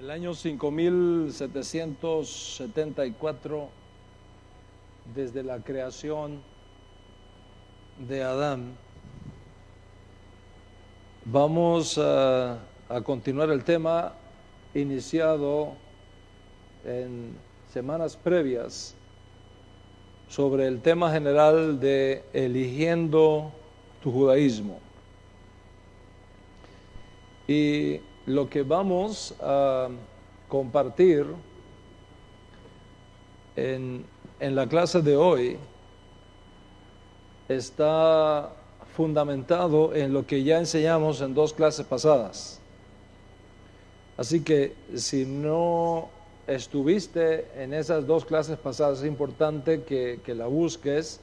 el año 5774, desde la creación de Adán, vamos a continuar el tema iniciado en semanas previas sobre el tema general de eligiendo tu judaísmo. Y lo que vamos a compartir en la clase de hoy está fundamentado en lo que ya enseñamos en dos clases pasadas. Así que si no estuviste en esas dos clases pasadas, es importante que la busques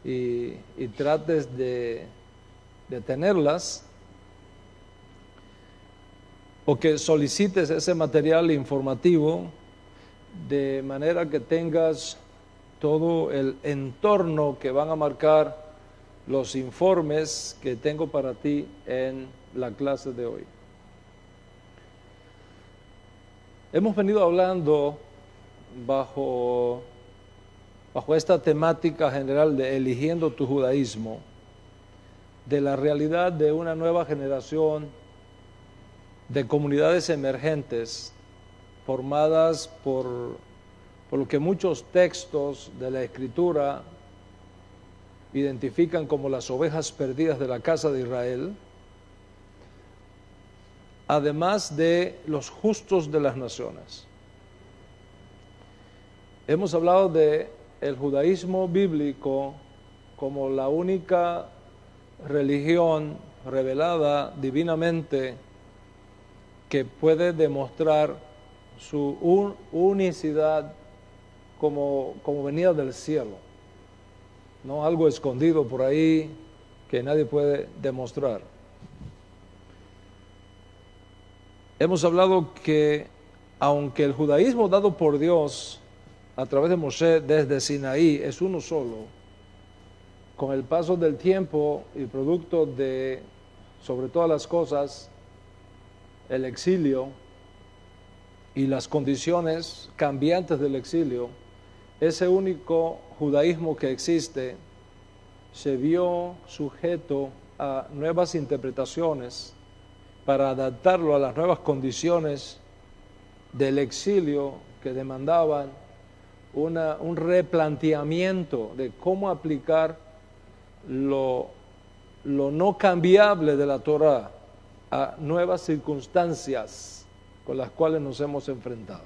y trates de tenerlas, o que solicites ese material informativo de manera que tengas todo el entorno que van a marcar los informes que tengo para ti en la clase de hoy. Hemos venido hablando bajo esta temática general de eligiendo tu judaísmo, de la realidad de una nueva generación de comunidades emergentes formadas por lo que muchos textos de la Escritura identifican como las ovejas perdidas de la casa de Israel, además de los justos de las naciones. Hemos hablado de el judaísmo bíblico como la única religión revelada divinamente que puede demostrar su unicidad como venida del cielo, no algo escondido por ahí que nadie puede demostrar. Hemos hablado que aunque el judaísmo dado por Dios a través de Moisés desde Sinaí es uno solo, con el paso del tiempo y producto de, sobre todas las cosas, el exilio y las condiciones cambiantes del exilio, ese único judaísmo que existe se vio sujeto a nuevas interpretaciones para adaptarlo a las nuevas condiciones del exilio que demandaban un replanteamiento de cómo aplicar lo no cambiable de la Torá a nuevas circunstancias con las cuales nos hemos enfrentado.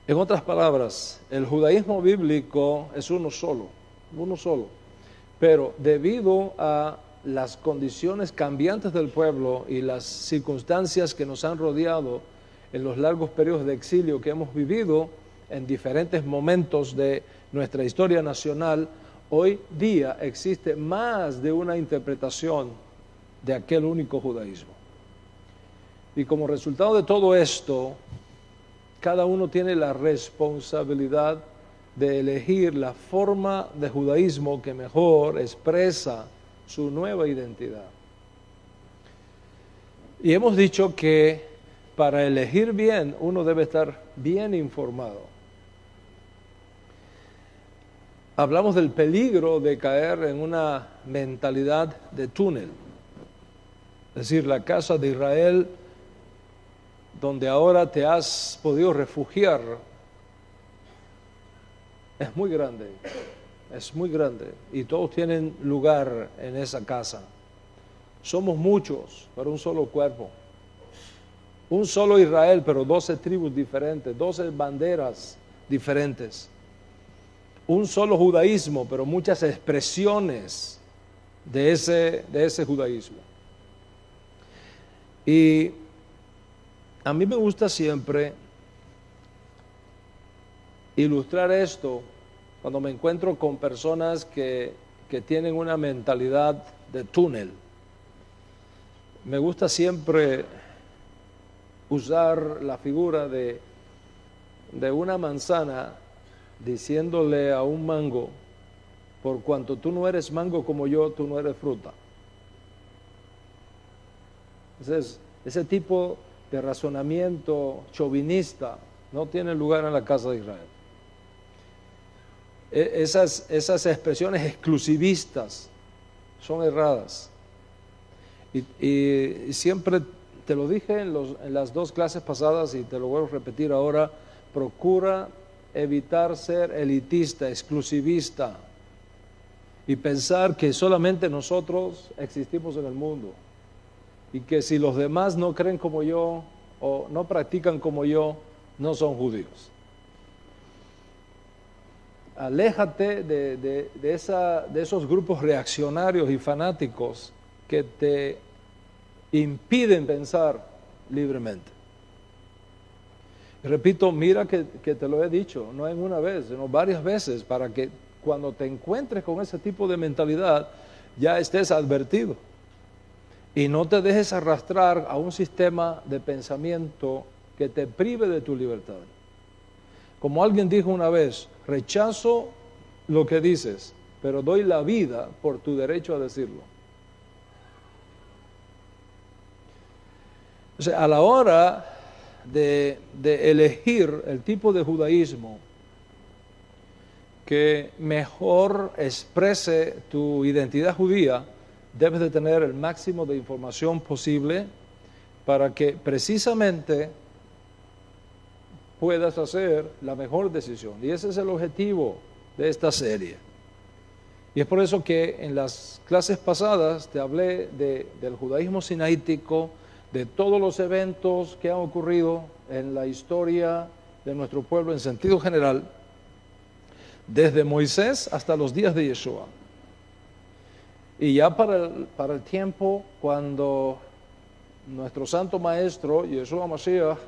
En otras palabras, el judaísmo bíblico es uno solo, pero debido a las condiciones cambiantes del pueblo y las circunstancias que nos han rodeado en los largos periodos de exilio que hemos vivido en diferentes momentos de nuestra historia nacional, hoy día existe más de una interpretación de aquel único judaísmo. Y como resultado de todo esto, cada uno tiene la responsabilidad de elegir la forma de judaísmo que mejor expresa su nueva identidad. Y hemos dicho que para elegir bien uno debe estar bien informado. Hablamos del peligro de caer en una mentalidad de túnel. Es decir, la casa de Israel, donde ahora te has podido refugiar, es muy grande, y todos tienen lugar en esa casa. Somos muchos, pero un solo cuerpo. Un solo Israel, pero 12 tribus diferentes, 12 banderas diferentes. Un solo judaísmo, pero muchas expresiones de ese judaísmo. Y a mí me gusta siempre ilustrar esto cuando me encuentro con personas que tienen una mentalidad de túnel. Me gusta siempre usar la figura de una manzana diciéndole a un mango: por cuanto tú no eres mango como yo, tú no eres fruta. Entonces, ese tipo de razonamiento chauvinista no tienen lugar en la casa de Israel. Esas expresiones exclusivistas son erradas. Y siempre te lo dije en las dos clases pasadas y te lo vuelvo a repetir ahora, procura evitar ser elitista, exclusivista y pensar que solamente nosotros existimos en el mundo y que si los demás no creen como yo o no practican como yo, no son judíos. Aléjate de esos grupos reaccionarios y fanáticos que te impiden pensar libremente. Repito, mira que te lo he dicho, no en una vez, sino varias veces, para que cuando te encuentres con ese tipo de mentalidad ya estés advertido y no te dejes arrastrar a un sistema de pensamiento que te prive de tu libertad. Como alguien dijo una vez, rechazo lo que dices, pero doy la vida por tu derecho a decirlo. O sea, a la hora de elegir el tipo de judaísmo que mejor exprese tu identidad judía, debes de tener el máximo de información posible para que precisamente puedas hacer la mejor decisión. Y ese es el objetivo de esta serie. Y es por eso que en las clases pasadas te hablé del judaísmo sinaítico, de todos los eventos que han ocurrido en la historia de nuestro pueblo en sentido general, desde Moisés hasta los días de Yeshua. Y ya para el tiempo cuando nuestro santo maestro, Yeshua Mashiach,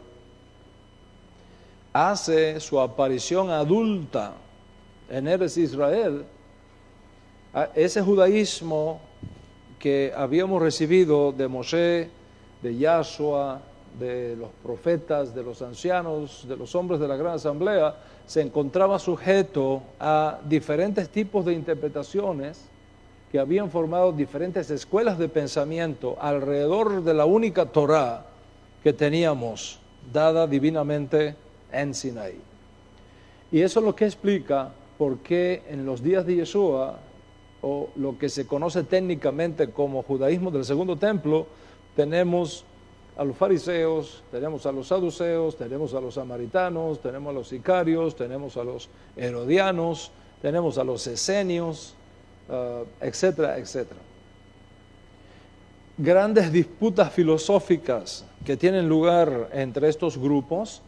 hace su aparición adulta en Eretz Israel, ese judaísmo que habíamos recibido de Moshe, de Yahshua, de los profetas, de los ancianos, de los hombres de la gran asamblea, se encontraba sujeto a diferentes tipos de interpretaciones que habían formado diferentes escuelas de pensamiento alrededor de la única Torá que teníamos dada divinamente en Sinaí. Y eso es lo que explica por qué en los días de Yeshua, o lo que se conoce técnicamente como judaísmo del segundo templo, tenemos a los fariseos, tenemos a los saduceos, tenemos a los samaritanos, tenemos a los sicarios, tenemos a los herodianos, tenemos a los esenios, etcétera, etcétera. Grandes disputas filosóficas que tienen lugar entre estos grupos,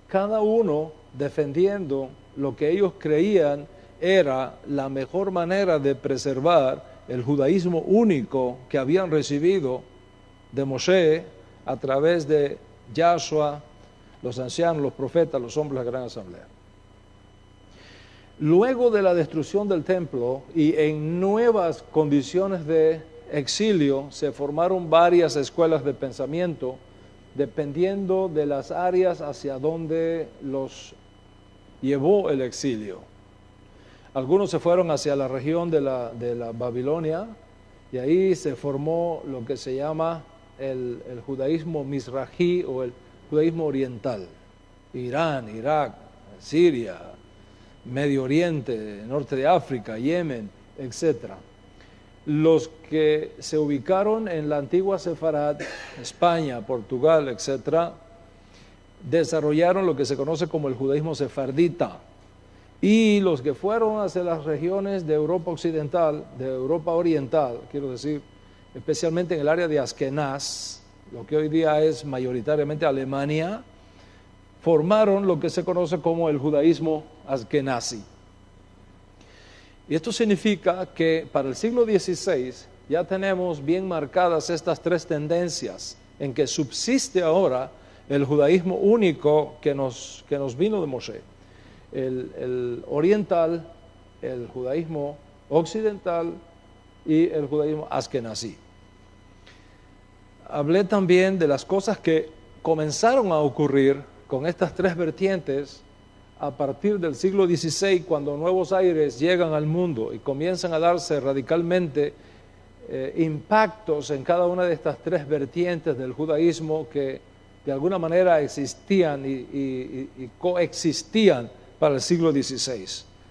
cada uno defendiendo lo que ellos creían era la mejor manera de preservar el judaísmo único que habían recibido de Moshe a través de Yahshua, los ancianos, los profetas, los hombres de la gran asamblea. Luego de la destrucción del templo y en nuevas condiciones de exilio, se formaron varias escuelas de pensamiento dependiendo de las áreas hacia donde los llevó el exilio. Algunos se fueron hacia la región de la Babilonia y ahí se formó lo que se llama el judaísmo mizrahi o el judaísmo oriental. Irán, Irak, Siria, Medio Oriente, Norte de África, Yemen, etc. Los que se ubicaron en la antigua Sefarad, España, Portugal, etc., desarrollaron lo que se conoce como el judaísmo sefardita. Y los que fueron hacia las regiones de Europa occidental, de Europa oriental, quiero decir, especialmente en el área de Askenaz, lo que hoy día es mayoritariamente Alemania, formaron lo que se conoce como el judaísmo askenazi. Y esto significa que para el siglo XVI ya tenemos bien marcadas estas tres tendencias en que subsiste ahora el judaísmo único que nos vino de Moshe. El oriental, el judaísmo occidental y el judaísmo askenazí. Hablé también de las cosas que comenzaron a ocurrir con estas tres vertientes a partir del siglo XVI, cuando nuevos aires llegan al mundo y comienzan a darse radicalmente impactos en cada una de estas tres vertientes del judaísmo que de alguna manera existían y coexistían para el siglo XVI.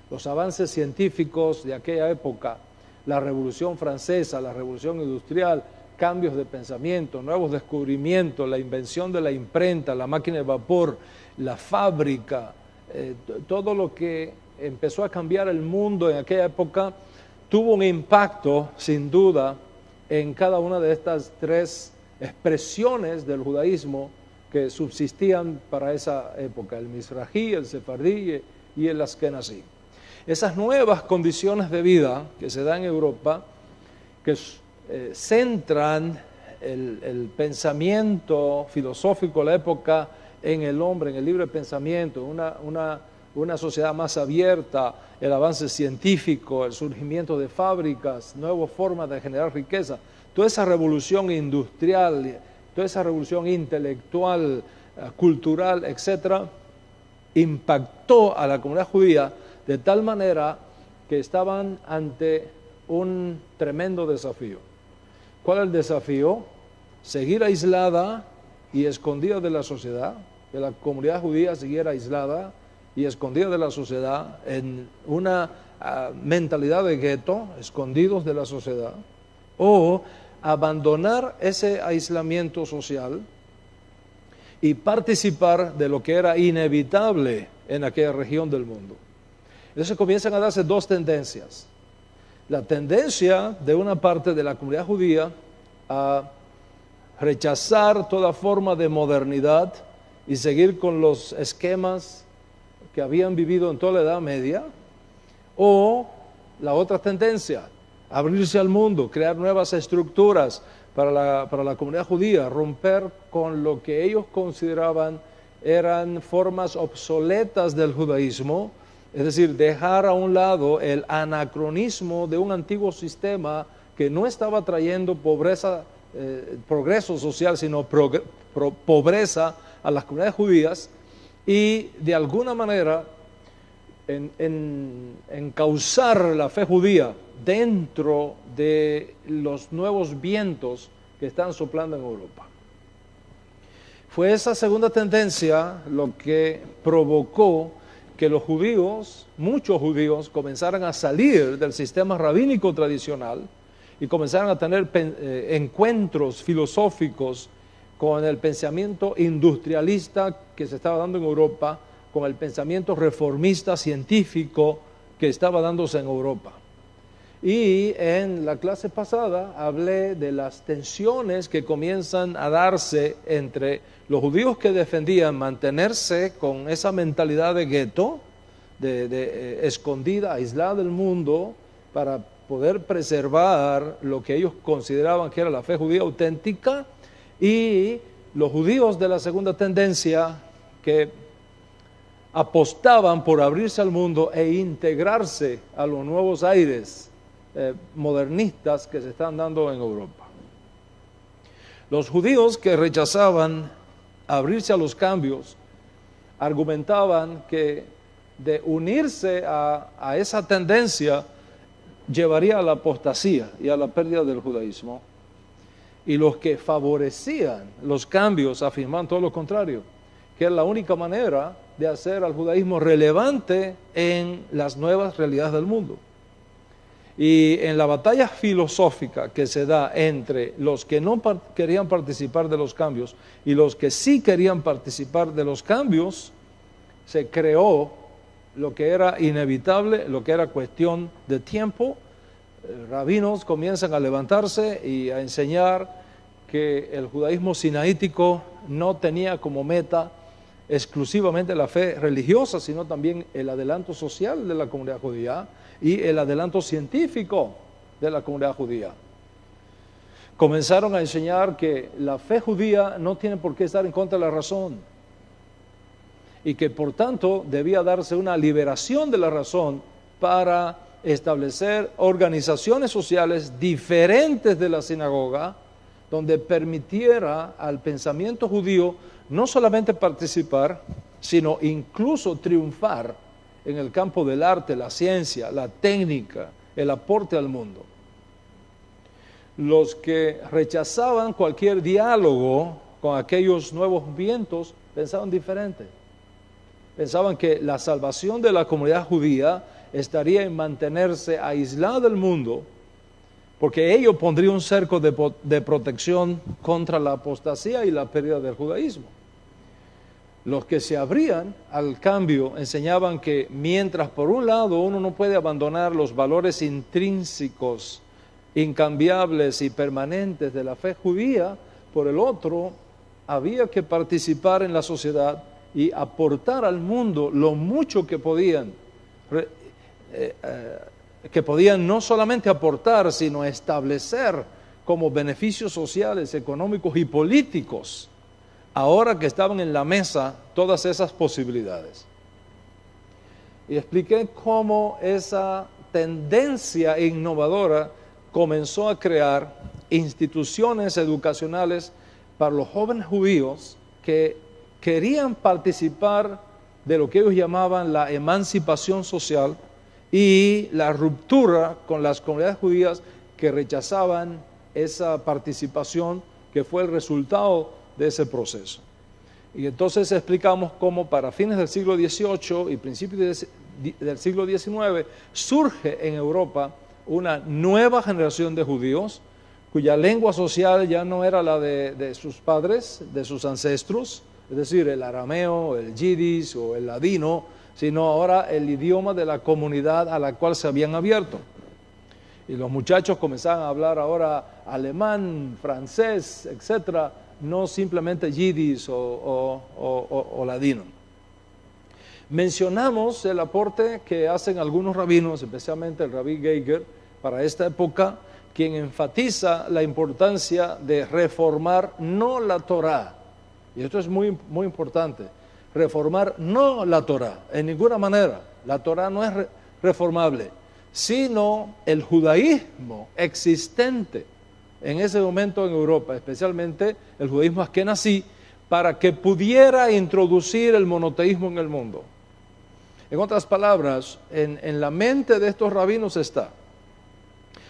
Los avances científicos de aquella época, la Revolución Francesa, la Revolución Industrial, cambios de pensamiento, nuevos descubrimientos, la invención de la imprenta, la máquina de vapor, la fábrica, todo lo que empezó a cambiar el mundo en aquella época tuvo un impacto, sin duda, en cada una de estas tres expresiones del judaísmo que subsistían para esa época, el Mizrahi, el Sefardí y el Askenazí. Esas nuevas condiciones de vida que se dan en Europa, que centran el pensamiento filosófico de la época en el hombre, en el libre pensamiento, una sociedad más abierta, el avance científico, el surgimiento de fábricas, nuevas formas de generar riqueza, toda esa revolución industrial, toda esa revolución intelectual, cultural, etcétera, impactó a la comunidad judía de tal manera que estaban ante un tremendo desafío. ¿Cuál es el desafío? Seguir aislada y escondida de la sociedad, que la comunidad judía siguiera aislada y escondida de la sociedad en una mentalidad de gueto, escondidos de la sociedad, o abandonar ese aislamiento social y participar de lo que era inevitable en aquella región del mundo. Entonces comienzan a darse dos tendencias. La tendencia de una parte de la comunidad judía a rechazar toda forma de modernidad y seguir con los esquemas que habían vivido en toda la Edad Media, o la otra tendencia, abrirse al mundo, crear nuevas estructuras para la comunidad judía, romper con lo que ellos consideraban eran formas obsoletas del judaísmo, es decir, dejar a un lado el anacronismo de un antiguo sistema que no estaba trayendo progreso social, sino pobreza a las comunidades judías, y de alguna manera encauzar la fe judía dentro de los nuevos vientos que están soplando en Europa. Fue esa segunda tendencia lo que provocó que los judíos, muchos judíos, comenzaran a salir del sistema rabínico tradicional y comenzaran a tener encuentros filosóficos con el pensamiento industrialista que se estaba dando en Europa, con el pensamiento reformista científico que estaba dándose en Europa. Y en la clase pasada hablé de las tensiones que comienzan a darse entre los judíos que defendían mantenerse con esa mentalidad de gueto, de escondida, aislada del mundo, para poder preservar lo que ellos consideraban que era la fe judía auténtica, y los judíos de la segunda tendencia que apostaban por abrirse al mundo e integrarse a los nuevos aires modernistas que se están dando en Europa. Los judíos que rechazaban abrirse a los cambios argumentaban que de unirse a esa tendencia llevaría a la apostasía y a la pérdida del judaísmo. Y los que favorecían los cambios afirmaban todo lo contrario, que es la única manera de hacer al judaísmo relevante en las nuevas realidades del mundo. Y en la batalla filosófica que se da entre los que no querían participar de los cambios y los que sí querían participar de los cambios, se creó lo que era inevitable, lo que era cuestión de tiempo. Rabinos comienzan a levantarse y a enseñar que el judaísmo sinaítico no tenía como meta exclusivamente la fe religiosa, sino también el adelanto social de la comunidad judía y el adelanto científico de la comunidad judía. Comenzaron a enseñar que la fe judía no tiene por qué estar en contra de la razón y que por tanto debía darse una liberación de la razón para establecer organizaciones sociales diferentes de la sinagoga, donde permitiera al pensamiento judío no solamente participar, sino incluso triunfar en el campo del arte, la ciencia, la técnica, el aporte al mundo. Los que rechazaban cualquier diálogo con aquellos nuevos vientos, pensaban diferente. Pensaban que la salvación de la comunidad judía estaría en mantenerse aislada del mundo, porque ello pondría un cerco de protección contra la apostasía y la pérdida del judaísmo. Los que se abrían al cambio enseñaban que mientras por un lado uno no puede abandonar los valores intrínsecos, incambiables y permanentes de la fe judía, por el otro había que participar en la sociedad y aportar al mundo lo mucho que podían no solamente aportar, sino establecer como beneficios sociales, económicos y políticos, ahora que estaban en la mesa todas esas posibilidades. Y expliqué cómo esa tendencia innovadora comenzó a crear instituciones educacionales para los jóvenes judíos que querían participar de lo que ellos llamaban la emancipación social y la ruptura con las comunidades judías que rechazaban esa participación, que fue el resultado de ese proceso. Y entonces explicamos cómo para fines del siglo XVIII y principios del siglo XIX surge en Europa una nueva generación de judíos cuya lengua social ya no era la de sus padres, de sus ancestros, es decir, el arameo, el yiddish o el ladino, sino ahora el idioma de la comunidad a la cual se habían abierto. Y los muchachos comenzaban a hablar ahora alemán, francés, etcétera, no simplemente yiddish o ladino. Mencionamos el aporte que hacen algunos rabinos, especialmente el rabí Geiger, para esta época, quien enfatiza la importancia de reformar no la Torá. Y esto es muy, muy importante. Reformar no la Torá, en ninguna manera. La Torá no es reformable, sino el judaísmo existente en ese momento en Europa, especialmente el judaísmo askenazí, para que pudiera introducir el monoteísmo en el mundo. En otras palabras, en la mente de estos rabinos está: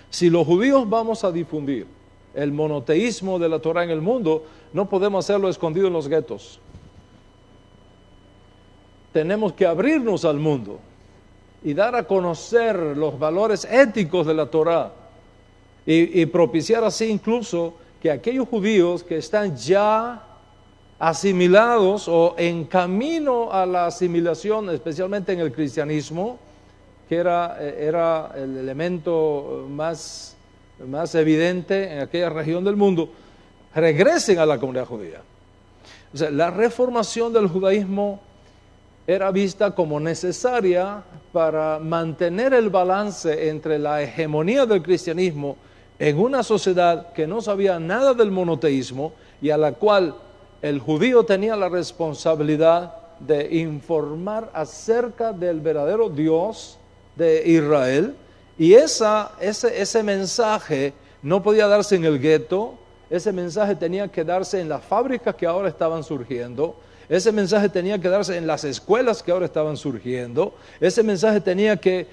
si los judíos vamos a difundir el monoteísmo de la Torá en el mundo, no podemos hacerlo escondido en los guetos. Tenemos que abrirnos al mundo y dar a conocer los valores éticos de la Torá y propiciar así incluso que aquellos judíos que están ya asimilados o en camino a la asimilación, especialmente en el cristianismo, que era el elemento más evidente en aquella región del mundo, regresen a la comunidad judía. O sea, la reformación del judaísmo era vista como necesaria para mantener el balance entre la hegemonía del cristianismo en una sociedad que no sabía nada del monoteísmo y a la cual el judío tenía la responsabilidad de informar acerca del verdadero Dios de Israel. Y ese mensaje no podía darse en el gueto, ese mensaje tenía que darse en las fábricas que ahora estaban surgiendo, ese mensaje tenía que darse en las escuelas que ahora estaban surgiendo, ese mensaje tenía que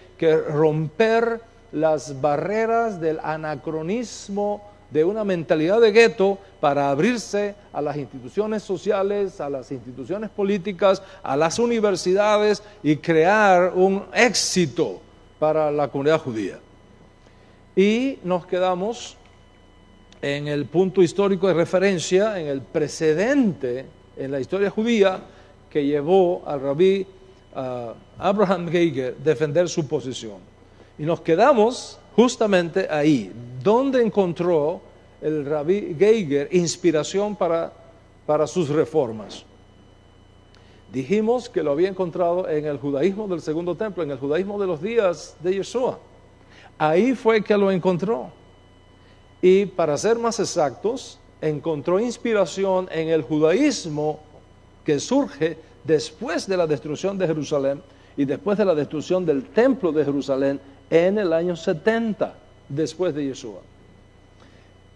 romper las barreras del anacronismo de una mentalidad de gueto para abrirse a las instituciones sociales, a las instituciones políticas, a las universidades y crear un éxito para la comunidad judía. Y nos quedamos en el punto histórico de referencia, en el precedente en la historia judía que llevó al rabí Abraham Geiger a defender su posición. Y nos quedamos justamente ahí, donde encontró el rabí Geiger inspiración para sus reformas. Dijimos que lo había encontrado en el judaísmo del Segundo Templo, en el judaísmo de los días de Yeshua. Ahí fue que lo encontró. Y para ser más exactos, encontró inspiración en el judaísmo que surge después de la destrucción de Jerusalén y después de la destrucción del templo de Jerusalén en el año 70 después de Yeshua.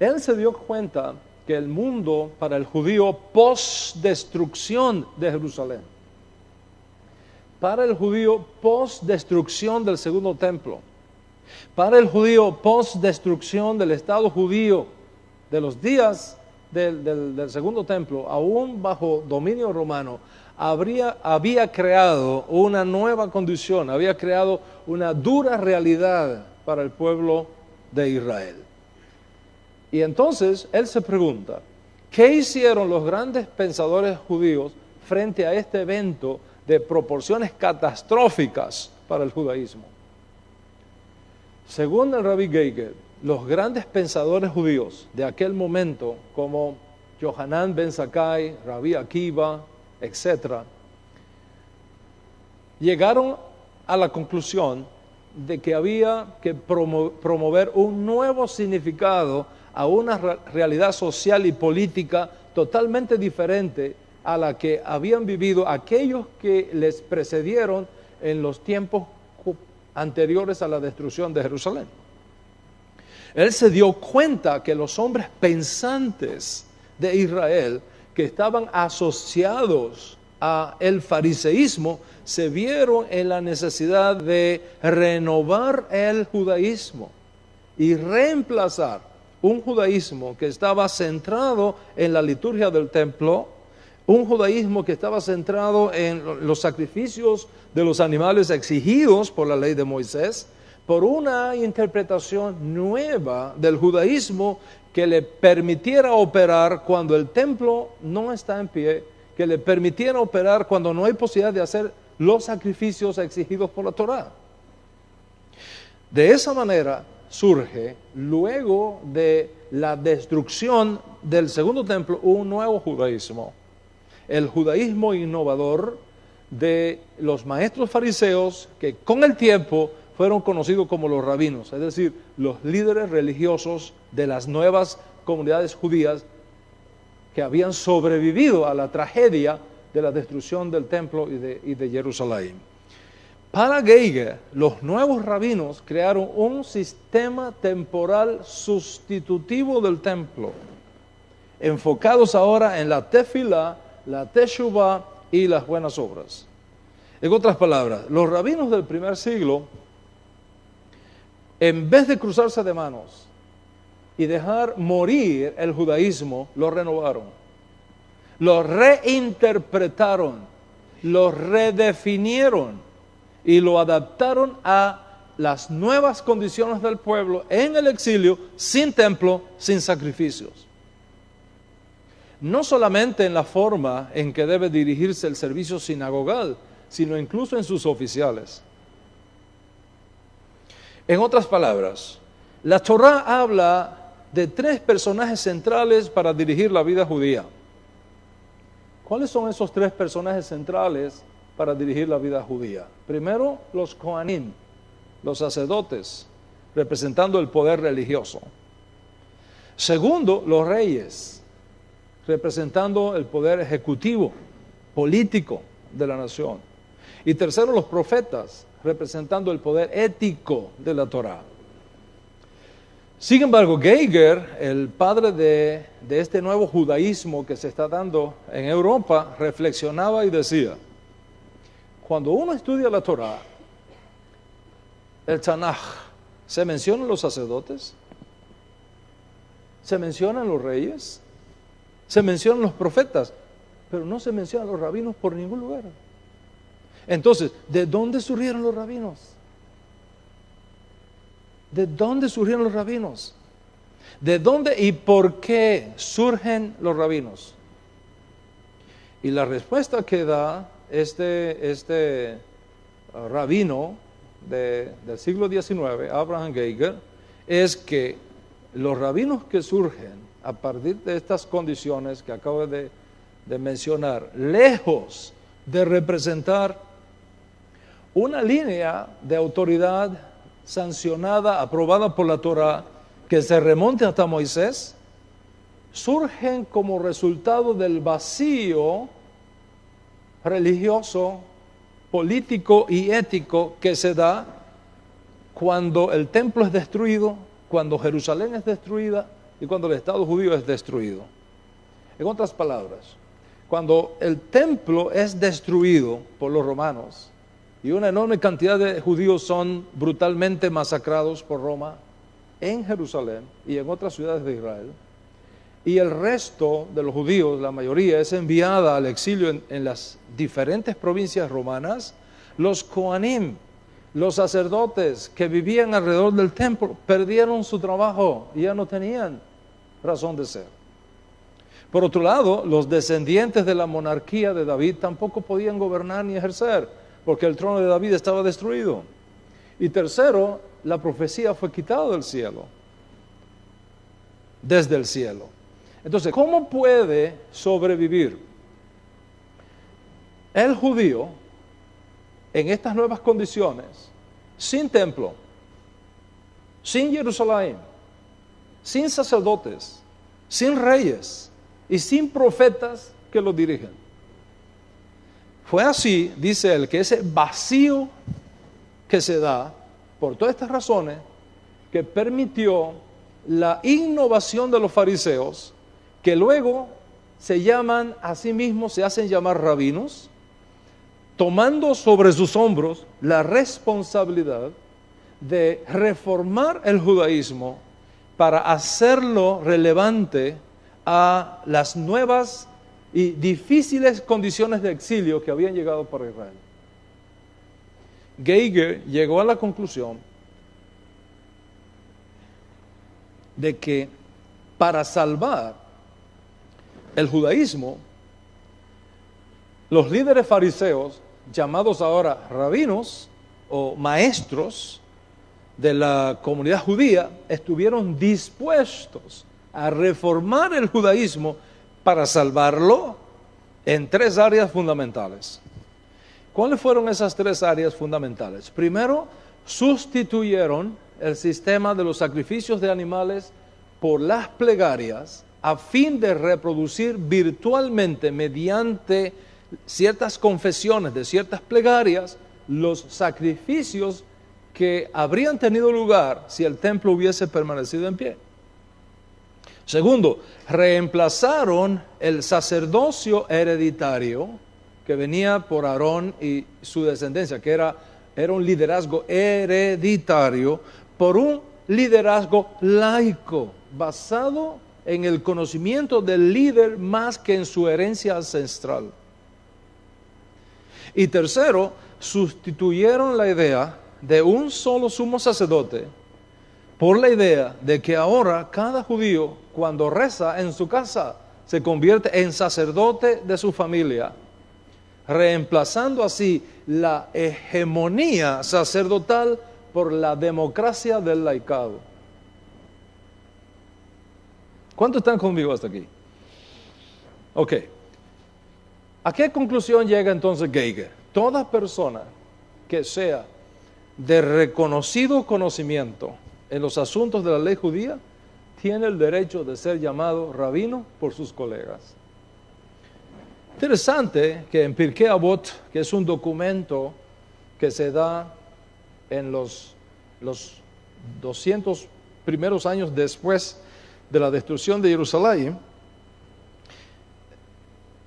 Él se dio cuenta que el mundo para el judío post-destrucción de Jerusalén, para el judío post-destrucción del segundo templo, para el judío post-destrucción del Estado judío de los días del segundo templo, aún bajo dominio romano, había creado una nueva condición, había creado una dura realidad para el pueblo de Israel. Y entonces él se pregunta, ¿qué hicieron los grandes pensadores judíos frente a este evento de proporciones catastróficas para el judaísmo? Según el Rabbi Geiger, los grandes pensadores judíos de aquel momento, como Yohanan ben Zakkai, Rabbi Akiva, etc., llegaron a la conclusión de que había que promover un nuevo significado a una realidad social y política totalmente diferente a la que habían vivido aquellos que les precedieron en los tiempos anteriores a la destrucción de Jerusalén. Él se dio cuenta que los hombres pensantes de Israel que estaban asociados a el fariseísmo se vieron en la necesidad de renovar el judaísmo y reemplazar un judaísmo que estaba centrado en la liturgia del templo, un judaísmo que estaba centrado en los sacrificios de los animales exigidos por la ley de Moisés, por una interpretación nueva del judaísmo que le permitiera operar cuando el templo no está en pie, que le permitiera operar cuando no hay posibilidad de hacer los sacrificios exigidos por la Torá. De esa manera surge, luego de la destrucción del segundo templo, un nuevo judaísmo. El judaísmo innovador de los maestros fariseos que con el tiempo fueron conocidos como los rabinos, es decir, los líderes religiosos de las nuevas comunidades judías que habían sobrevivido a la tragedia de la destrucción del templo y de Jerusalén. Para Geiger, los nuevos rabinos crearon un sistema temporal sustitutivo del templo, enfocados ahora en la tefilá, la teshuvá y las buenas obras. En otras palabras, los rabinos del primer siglo, en vez de cruzarse de manos y dejar morir el judaísmo, lo renovaron, lo reinterpretaron, lo redefinieron y lo adaptaron a las nuevas condiciones del pueblo en el exilio, sin templo, sin sacrificios. No solamente en la forma en que debe dirigirse el servicio sinagogal, sino incluso en sus oficiales. En otras palabras, la Torá habla de tres personajes centrales para dirigir la vida judía. ¿Cuáles son esos tres personajes centrales para dirigir la vida judía? Primero, los Kohanim, los sacerdotes, representando el poder religioso. Segundo, los reyes, representando el poder ejecutivo, político de la nación. Y tercero, los profetas, representando el poder ético de la Torá. Sin embargo, Geiger, el padre de este nuevo judaísmo que se está dando en Europa, reflexionaba y decía: cuando uno estudia la Torá, el Tanaj, ¿se mencionan los sacerdotes? ¿Se mencionan los reyes? ¿Se mencionan los profetas? Pero no se mencionan los rabinos por ningún lugar. Entonces, ¿de dónde surgieron los rabinos? ¿De dónde surgieron los rabinos? ¿De dónde y por qué surgen los rabinos? Y la respuesta que da este rabino del siglo XIX, Abraham Geiger, es que los rabinos que surgen a partir de estas condiciones que acabo de mencionar, lejos de representar una línea de autoridad sancionada, aprobada por la Torá, que se remonte hasta Moisés, surgen como resultado del vacío religioso, político y ético que se da cuando el templo es destruido, cuando Jerusalén es destruida y cuando el Estado judío es destruido. En otras palabras, cuando el templo es destruido por los romanos y una enorme cantidad de judíos son brutalmente masacrados por Roma en Jerusalén y en otras ciudades de Israel, y el resto de los judíos, la mayoría, es enviada al exilio en las diferentes provincias romanas, los Kohanim, los sacerdotes que vivían alrededor del templo, perdieron su trabajo y ya no tenían razón de ser. Por otro lado, los descendientes de la monarquía de David tampoco podían gobernar ni ejercer, porque el trono de David estaba destruido. Y tercero, la profecía fue quitada del cielo, desde el cielo. Entonces, ¿cómo puede sobrevivir el judío en estas nuevas condiciones, sin templo, sin Jerusalén, sin sacerdotes, sin reyes y sin profetas que lo dirigen? Fue así, dice él, que ese vacío que se da por todas estas razones que permitió la innovación de los fariseos, que luego se llaman a sí mismos, se hacen llamar rabinos, tomando sobre sus hombros la responsabilidad de reformar el judaísmo para hacerlo relevante a las nuevas y difíciles condiciones de exilio que habían llegado para Israel. Geiger llegó a la conclusión de que para salvar el judaísmo, los líderes fariseos, llamados ahora rabinos o maestros de la comunidad judía, estuvieron dispuestos a reformar el judaísmo para salvarlo en tres áreas fundamentales. ¿Cuáles fueron esas tres áreas fundamentales? Primero, sustituyeron el sistema de los sacrificios de animales por las plegarias a fin de reproducir virtualmente mediante ciertas confesiones de ciertas plegarias los sacrificios que habrían tenido lugar si el templo hubiese permanecido en pie. Segundo, reemplazaron el sacerdocio hereditario que venía por Aarón y su descendencia, que era un liderazgo hereditario, por un liderazgo laico, basado en el conocimiento del líder más que en su herencia ancestral. Y tercero, sustituyeron la idea de un solo sumo sacerdote por la idea de que ahora cada judío, cuando reza en su casa, se convierte en sacerdote de su familia, reemplazando así la hegemonía sacerdotal por la democracia del laicado. ¿Cuántos están conmigo hasta aquí? Ok. ¿A qué conclusión llega entonces Geiger? Toda persona que sea de reconocido conocimiento en los asuntos de la ley judía tiene el derecho de ser llamado rabino por sus colegas. Interesante que en Pirkei Avot, que es un documento que se da en los 200 primeros años después de la destrucción de Jerusalén,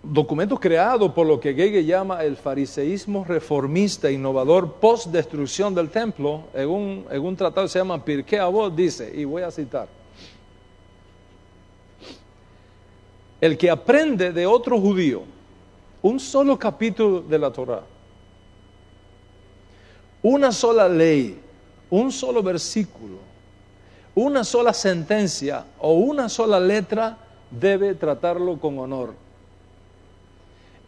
documento creado por lo que Geiger llama el fariseísmo reformista innovador post-destrucción del templo, en un tratado que se llama Pirkei Avot, dice, y voy a citar: el que aprende de otro judío un solo capítulo de la Torá, una sola ley, un solo versículo, una sola sentencia o una sola letra, debe tratarlo con honor.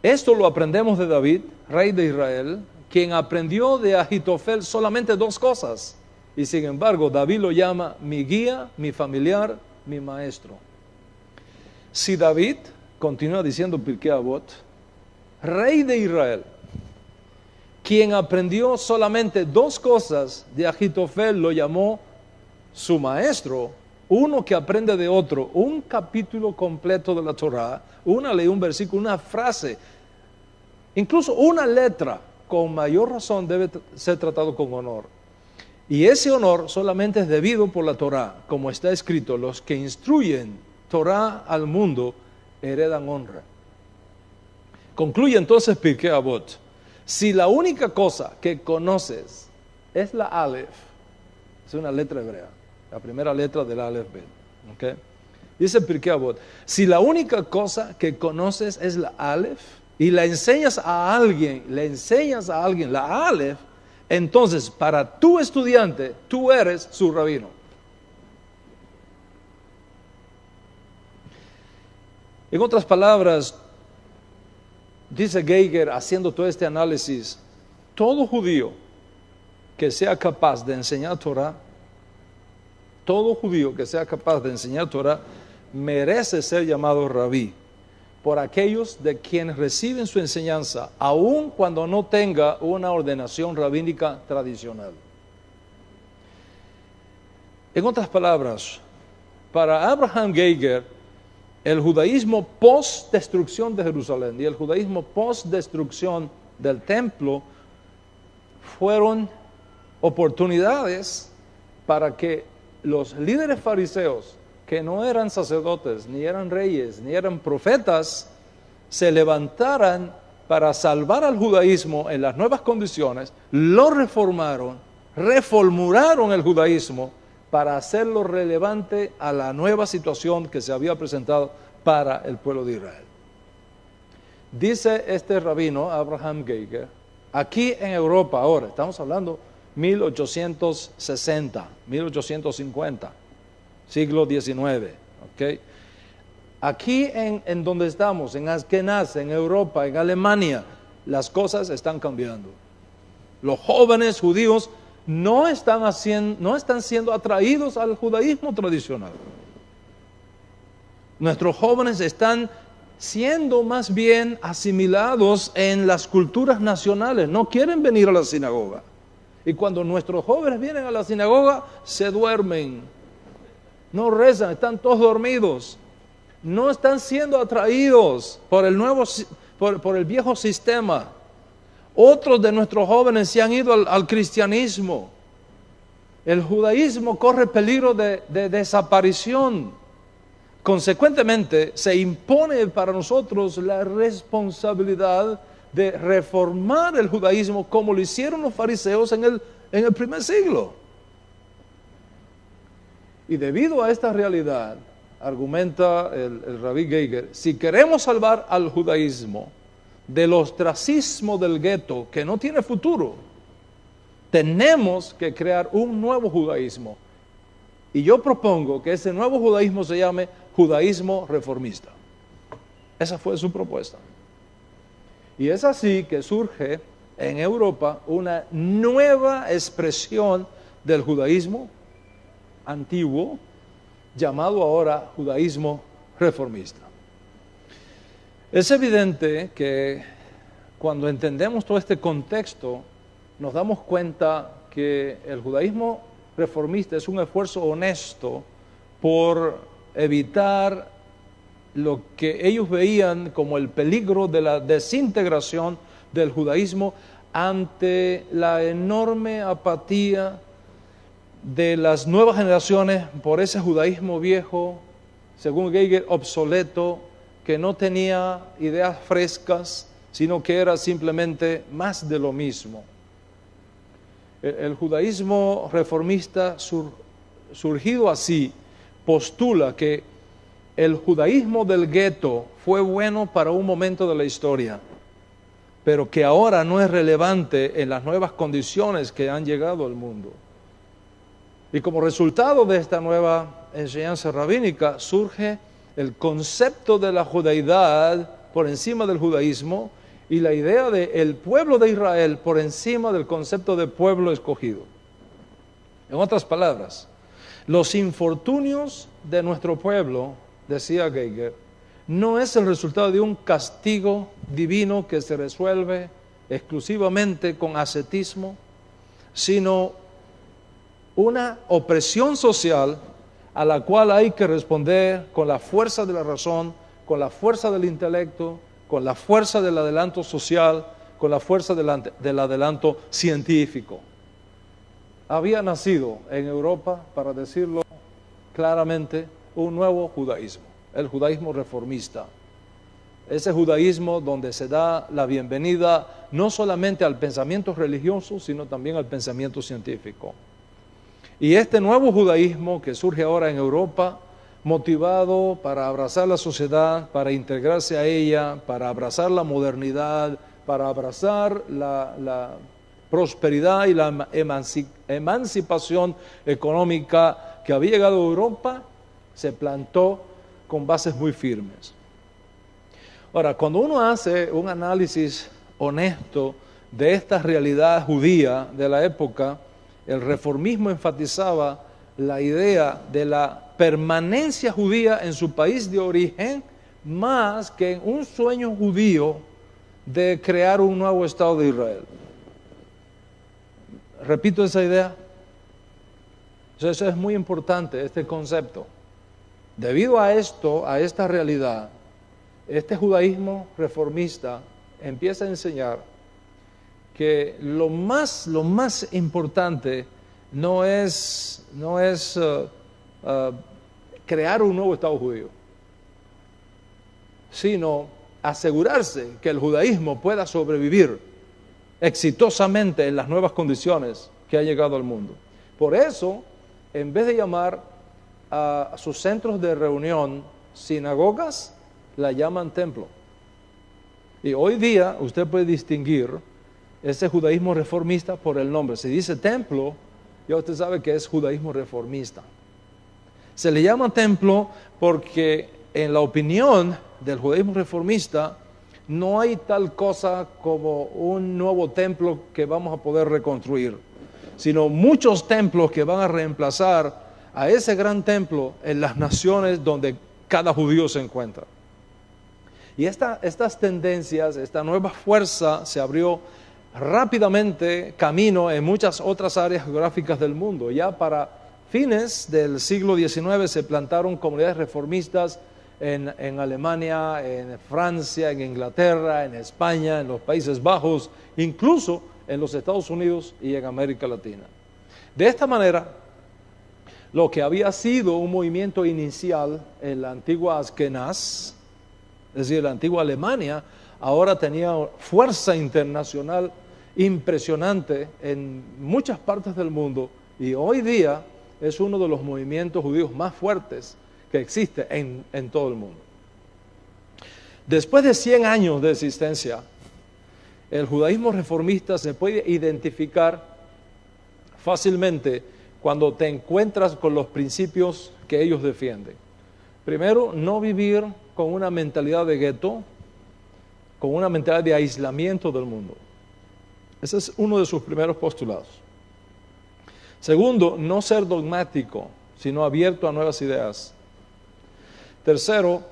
Esto lo aprendemos de David, rey de Israel, quien aprendió de Ahitofel solamente dos cosas, y sin embargo David lo llama mi guía, mi familiar, mi maestro. Si David, continúa diciendo Pirkei Avot, rey de Israel, quien aprendió solamente dos cosas de Ahitofel, lo llamó su maestro, uno que aprende de otro, un capítulo completo de la Torá, una ley, un versículo, una frase, incluso una letra, con mayor razón debe ser tratado con honor. Y ese honor solamente es debido por la Torá, como está escrito: los que instruyen Torá al mundo heredan honra. Concluye entonces Pirkei Avot: si la única cosa que conoces es la Aleph, es una letra hebrea, la primera letra del Aleph Bet, ¿okay? Dice Pirkei Avot, si la única cosa que conoces es la Aleph y le enseñas a alguien la Aleph, entonces para tu estudiante tú eres su rabino. En otras palabras, dice Geiger, haciendo todo este análisis, todo judío que sea capaz de enseñar Torah, merece ser llamado rabí por aquellos de quienes reciben su enseñanza, aun cuando no tenga una ordenación rabínica tradicional. En otras palabras, para Abraham Geiger, el judaísmo post-destrucción de Jerusalén y el judaísmo post-destrucción del templo fueron oportunidades para que los líderes fariseos, que no eran sacerdotes, ni eran reyes, ni eran profetas, se levantaran para salvar al judaísmo en las nuevas condiciones, lo reformularon el judaísmo para hacerlo relevante a la nueva situación que se había presentado para el pueblo de Israel. Dice este rabino, Abraham Geiger, aquí en Europa ahora, estamos hablando 1860, 1850, siglo XIX, ¿ok? Aquí en donde estamos, en Askenaz, en Europa, en Alemania, las cosas están cambiando. Los jóvenes judíos no están siendo atraídos al judaísmo tradicional. Nuestros jóvenes están siendo más bien asimilados en las culturas nacionales, no quieren venir a la sinagoga. Y cuando nuestros jóvenes vienen a la sinagoga, se duermen, no rezan, están todos dormidos. No están siendo atraídos por el viejo sistema. Otros de nuestros jóvenes se han ido al cristianismo. El judaísmo corre peligro de desaparición. Consecuentemente, se impone para nosotros la responsabilidad de reformar el judaísmo como lo hicieron los fariseos en el primer siglo. Y debido a esta realidad, argumenta el rabí Geiger, si queremos salvar al judaísmo del ostracismo del gueto que no tiene futuro, tenemos que crear un nuevo judaísmo. Y yo propongo que ese nuevo judaísmo se llame judaísmo reformista. Esa fue su propuesta. Y es así que surge en Europa una nueva expresión del judaísmo antiguo, llamado ahora judaísmo reformista. Es evidente que cuando entendemos todo este contexto, nos damos cuenta que el judaísmo reformista es un esfuerzo honesto por evitar lo que ellos veían como el peligro de la desintegración del judaísmo ante la enorme apatía de las nuevas generaciones por ese judaísmo viejo, según Geiger, obsoleto, que no tenía ideas frescas, sino que era simplemente más de lo mismo. El judaísmo reformista surgido así postula que el judaísmo del gueto fue bueno para un momento de la historia, pero que ahora no es relevante en las nuevas condiciones que han llegado al mundo. Y como resultado de esta nueva enseñanza rabínica surge el concepto de la judaidad por encima del judaísmo y la idea de el pueblo de Israel por encima del concepto de pueblo escogido. En otras palabras, los infortunios de nuestro pueblo, decía Geiger, no es el resultado de un castigo divino que se resuelve exclusivamente con ascetismo, sino una opresión social a la cual hay que responder con la fuerza de la razón, con la fuerza del intelecto, con la fuerza del adelanto social, con la fuerza del adelanto científico. Había nacido en Europa, para decirlo claramente, un nuevo judaísmo, el judaísmo reformista. Ese judaísmo donde se da la bienvenida no solamente al pensamiento religioso, sino también al pensamiento científico. Y este nuevo judaísmo que surge ahora en Europa motivado para abrazar la sociedad, para integrarse a ella, para abrazar la modernidad, para abrazar la prosperidad y la emancipación económica que había llegado a Europa, se plantó con bases muy firmes. Ahora, cuando uno hace un análisis honesto de esta realidad judía de la época, el reformismo enfatizaba la idea de la permanencia judía en su país de origen, más que en un sueño judío de crear un nuevo Estado de Israel. Repito esa idea. Eso es muy importante, este concepto. Debido a esto, a esta realidad, este judaísmo reformista empieza a enseñar que lo más importante no es crear un nuevo Estado judío, sino asegurarse que el judaísmo pueda sobrevivir exitosamente en las nuevas condiciones que ha llegado al mundo. Por eso, en vez de llamar a sus centros de reunión sinagogas, la llaman templo. Y hoy día usted puede distinguir ese judaísmo reformista por el nombre. Si dice templo, ya usted sabe que es judaísmo reformista. Se le llama templo porque en la opinión del judaísmo reformista no hay tal cosa como un nuevo templo que vamos a poder reconstruir, sino muchos templos que van a reemplazar a ese gran templo en las naciones donde cada judío se encuentra. Y estas tendencias, esta nueva fuerza se abrió rápidamente camino en muchas otras áreas geográficas del mundo. Ya para fines del siglo XIX se plantaron comunidades reformistas en Alemania, en Francia, en Inglaterra, en España, en los Países Bajos, incluso en los Estados Unidos y en América Latina. De esta manera, lo que había sido un movimiento inicial en la antigua Askenaz, es decir, la antigua Alemania, ahora tenía fuerza internacional impresionante en muchas partes del mundo y hoy día es uno de los movimientos judíos más fuertes que existe en todo el mundo. Después de 100 años de existencia, el judaísmo reformista se puede identificar fácilmente cuando te encuentras con los principios que ellos defienden. Primero, no vivir con una mentalidad de gueto, con una mentalidad de aislamiento del mundo. Ese es uno de sus primeros postulados. Segundo, no ser dogmático, sino abierto a nuevas ideas. Tercero,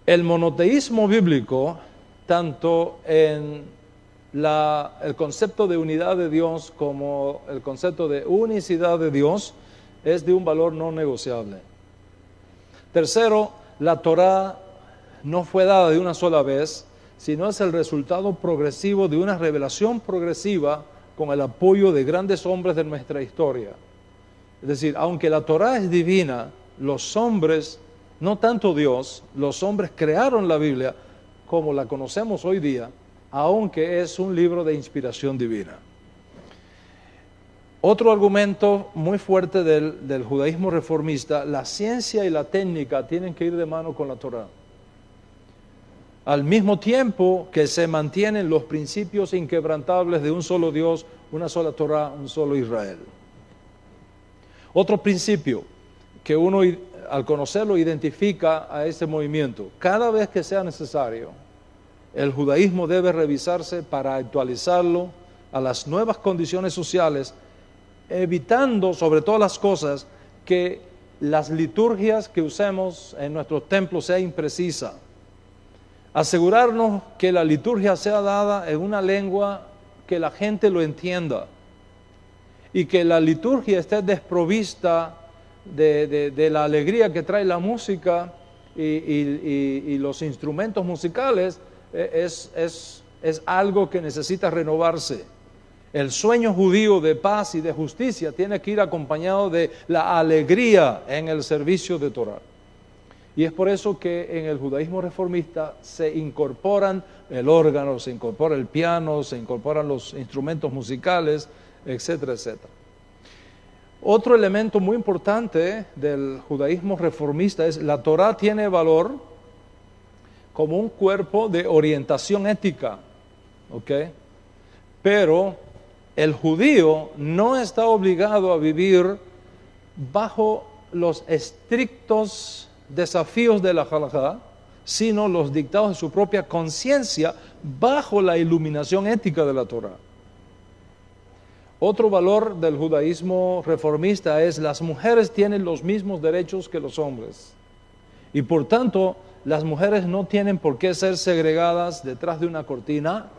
el monoteísmo bíblico, tanto en el concepto de unidad de Dios como el concepto de unicidad de Dios, es de un valor no negociable. Tercero, la Torá no fue dada de una sola vez, sino es el resultado progresivo de una revelación progresiva con el apoyo de grandes hombres de nuestra historia. Es decir, aunque la Torá es divina, los hombres, no tanto Dios, los hombres crearon la Biblia como la conocemos hoy día, aunque es un libro de inspiración divina. Otro argumento muy fuerte del judaísmo reformista, la ciencia y la técnica tienen que ir de mano con la Torá. Al mismo tiempo que se mantienen los principios inquebrantables de un solo Dios, una sola Torá, un solo Israel. Otro principio que uno al conocerlo identifica a ese movimiento. Cada vez que sea necesario, el judaísmo debe revisarse para actualizarlo a las nuevas condiciones sociales, evitando sobre todas las cosas que las liturgias que usemos en nuestros templos sean imprecisas. Asegurarnos que la liturgia sea dada en una lengua que la gente lo entienda y que la liturgia esté desprovista de la alegría que trae la música y los instrumentos musicales. Es algo que necesita renovarse. El sueño judío de paz y de justicia tiene que ir acompañado de la alegría en el servicio de Torah. Y es por eso que en el judaísmo reformista se incorporan el órgano, se incorpora el piano, se incorporan los instrumentos musicales, etcétera, etcétera. Otro elemento muy importante del judaísmo reformista es la Torá tiene valor como un cuerpo de orientación ética, ¿ok? Pero el judío no está obligado a vivir bajo los estrictos desafíos de la halajá, sino los dictados de su propia conciencia bajo la iluminación ética de la Torá. Otro valor del judaísmo reformista es las mujeres tienen los mismos derechos que los hombres y por tanto las mujeres no tienen por qué ser segregadas detrás de una cortina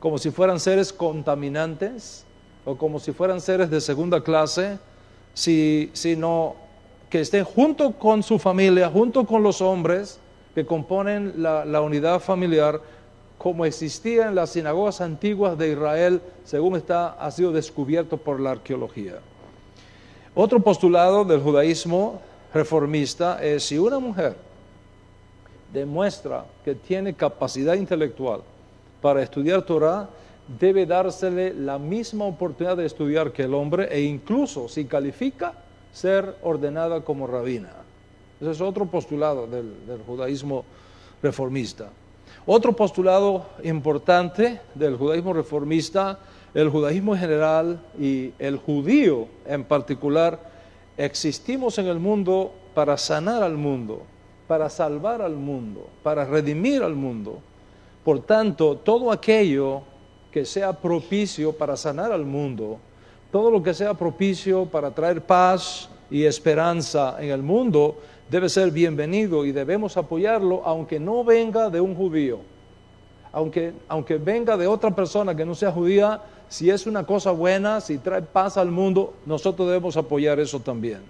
como si fueran seres contaminantes o como si fueran seres de segunda clase, sino que estén junto con su familia, junto con los hombres que componen la unidad familiar, como existía en las sinagogas antiguas de Israel, según ha sido descubierto por la arqueología. Otro postulado del judaísmo reformista es si una mujer demuestra que tiene capacidad intelectual para estudiar Torah, debe dársele la misma oportunidad de estudiar que el hombre e incluso, si califica, ser ordenada como rabina. Ese es otro postulado del judaísmo reformista. Otro postulado importante del judaísmo reformista, el judaísmo en general y el judío en particular, existimos en el mundo para sanar al mundo, para salvar al mundo, para redimir al mundo. Por tanto, todo aquello que sea propicio para sanar al mundo, todo lo que sea propicio para traer paz y esperanza en el mundo, debe ser bienvenido y debemos apoyarlo, aunque no venga de un judío. Aunque venga de otra persona que no sea judía, si es una cosa buena, si trae paz al mundo, nosotros debemos apoyar eso también.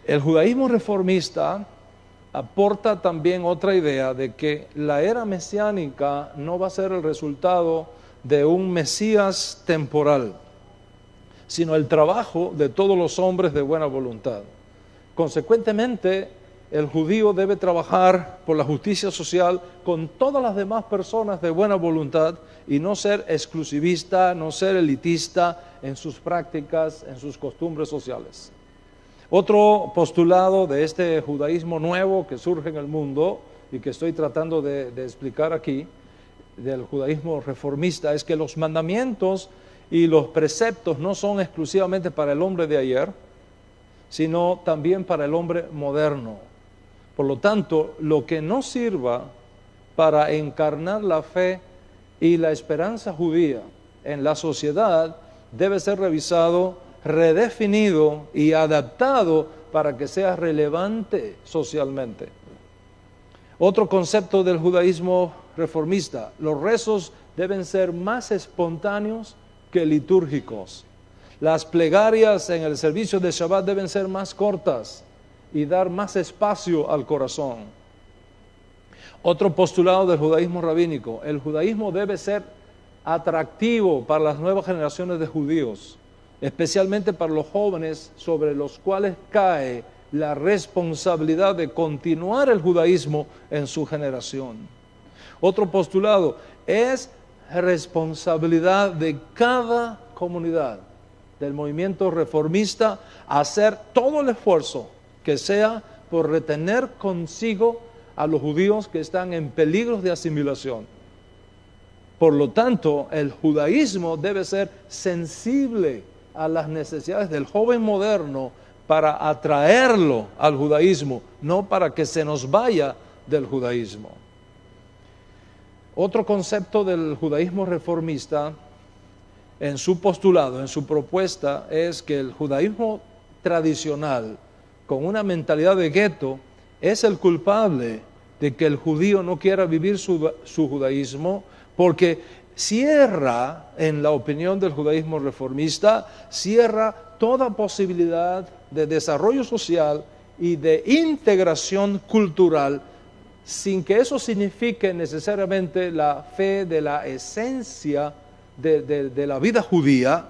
El judaísmo reformista aporta también otra idea de que la era mesiánica no va a ser el resultado de un Mesías temporal, sino el trabajo de todos los hombres de buena voluntad. Consecuentemente, el judío debe trabajar por la justicia social con todas las demás personas de buena voluntad y no ser exclusivista, no ser elitista en sus prácticas, en sus costumbres sociales. Otro postulado de este judaísmo nuevo que surge en el mundo y que estoy tratando de explicar aquí, del judaísmo reformista, es que los mandamientos y los preceptos no son exclusivamente para el hombre de ayer, sino también para el hombre moderno. Por lo tanto, lo que no sirva para encarnar la fe y la esperanza judía en la sociedad debe ser revisado, redefinido y adaptado para que sea relevante socialmente. Otro concepto del judaísmo reformista: los rezos deben ser más espontáneos que litúrgicos. Las plegarias en el servicio de Shabbat deben ser más cortas y dar más espacio al corazón. Otro postulado del judaísmo rabínico: el judaísmo debe ser atractivo para las nuevas generaciones de judíos, especialmente para los jóvenes sobre los cuales cae la responsabilidad de continuar el judaísmo en su generación. Otro postulado: es responsabilidad de cada comunidad del movimiento reformista hacer todo el esfuerzo que sea por retener consigo a los judíos que están en peligro de asimilación. Por lo tanto, el judaísmo debe ser sensible a las necesidades del joven moderno para atraerlo al judaísmo, no para que se nos vaya del judaísmo. Otro concepto del judaísmo reformista en su postulado, en su propuesta, es que el judaísmo tradicional, con una mentalidad de gueto, es el culpable de que el judío no quiera vivir su judaísmo, porque cierra, en la opinión del judaísmo reformista, cierra toda posibilidad de desarrollo social y de integración cultural, sin que eso signifique necesariamente la fe de la esencia de la vida judía,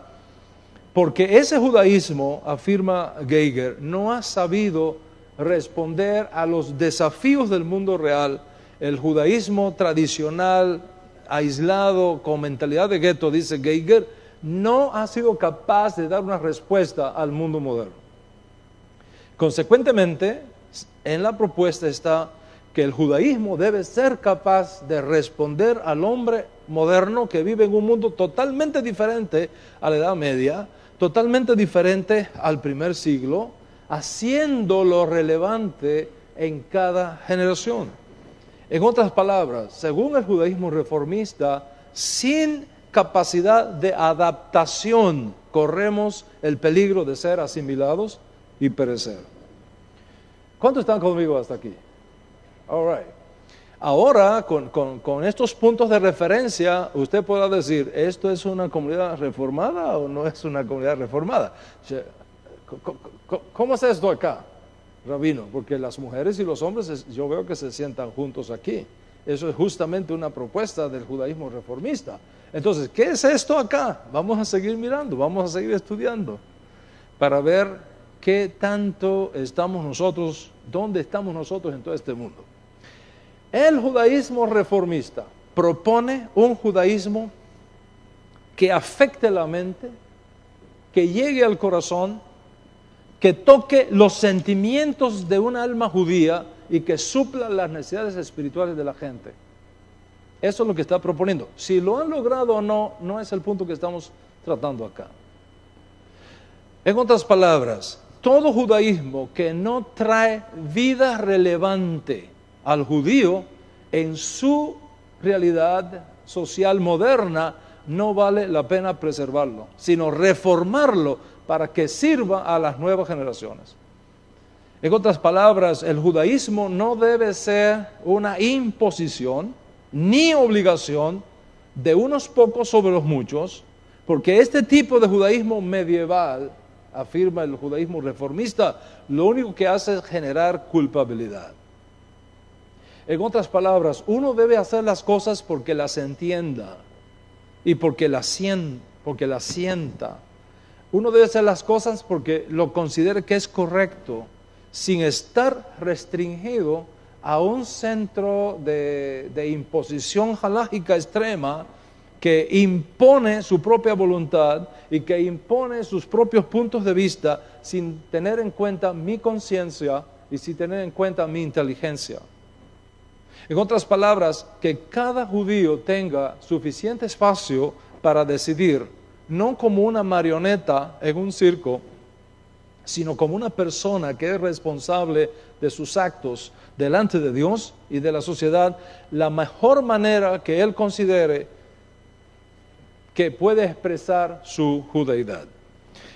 porque ese judaísmo, afirma Geiger, no ha sabido responder a los desafíos del mundo real. El judaísmo tradicional, aislado, con mentalidad de gueto, dice Geiger, no ha sido capaz de dar una respuesta al mundo moderno. Consecuentemente, en la propuesta está que el judaísmo debe ser capaz de responder al hombre moderno que vive en un mundo totalmente diferente a la Edad Media, totalmente diferente al primer siglo, haciéndolo relevante en cada generación. En otras palabras, según el judaísmo reformista, sin capacidad de adaptación corremos el peligro de ser asimilados y perecer. ¿Cuántos están conmigo hasta aquí? All right. Ahora, con estos puntos de referencia, usted podrá decir, ¿esto es una comunidad reformada o no es una comunidad reformada? ¿Cómo es esto acá, rabino? Porque las mujeres y los hombres, yo veo que se sientan juntos aquí. Eso es justamente una propuesta del judaísmo reformista. Entonces, ¿qué es esto acá? Vamos a seguir mirando, vamos a seguir estudiando para ver qué tanto estamos nosotros, dónde estamos nosotros en todo este mundo. El judaísmo reformista propone un judaísmo que afecte la mente, que llegue al corazón, que toque los sentimientos de un alma judía y que supla las necesidades espirituales de la gente. Eso es lo que está proponiendo. Si lo han logrado o no, no es el punto que estamos tratando acá. En otras palabras, todo judaísmo que no trae vida relevante al judío en su realidad social moderna, no vale la pena preservarlo, sino reformarlo para que sirva a las nuevas generaciones. En otras palabras, el judaísmo no debe ser una imposición ni obligación de unos pocos sobre los muchos, porque este tipo de judaísmo medieval, afirma el judaísmo reformista, lo único que hace es generar culpabilidad. En otras palabras, uno debe hacer las cosas porque las entienda y porque las sienta. Uno debe hacer las cosas porque lo considere que es correcto, sin estar restringido a un centro de imposición halágica extrema que impone su propia voluntad y que impone sus propios puntos de vista sin tener en cuenta mi conciencia y sin tener en cuenta mi inteligencia. En otras palabras, que cada judío tenga suficiente espacio para decidir, no como una marioneta en un circo, sino como una persona que es responsable de sus actos delante de Dios y de la sociedad, la mejor manera que él considere que puede expresar su judaidad.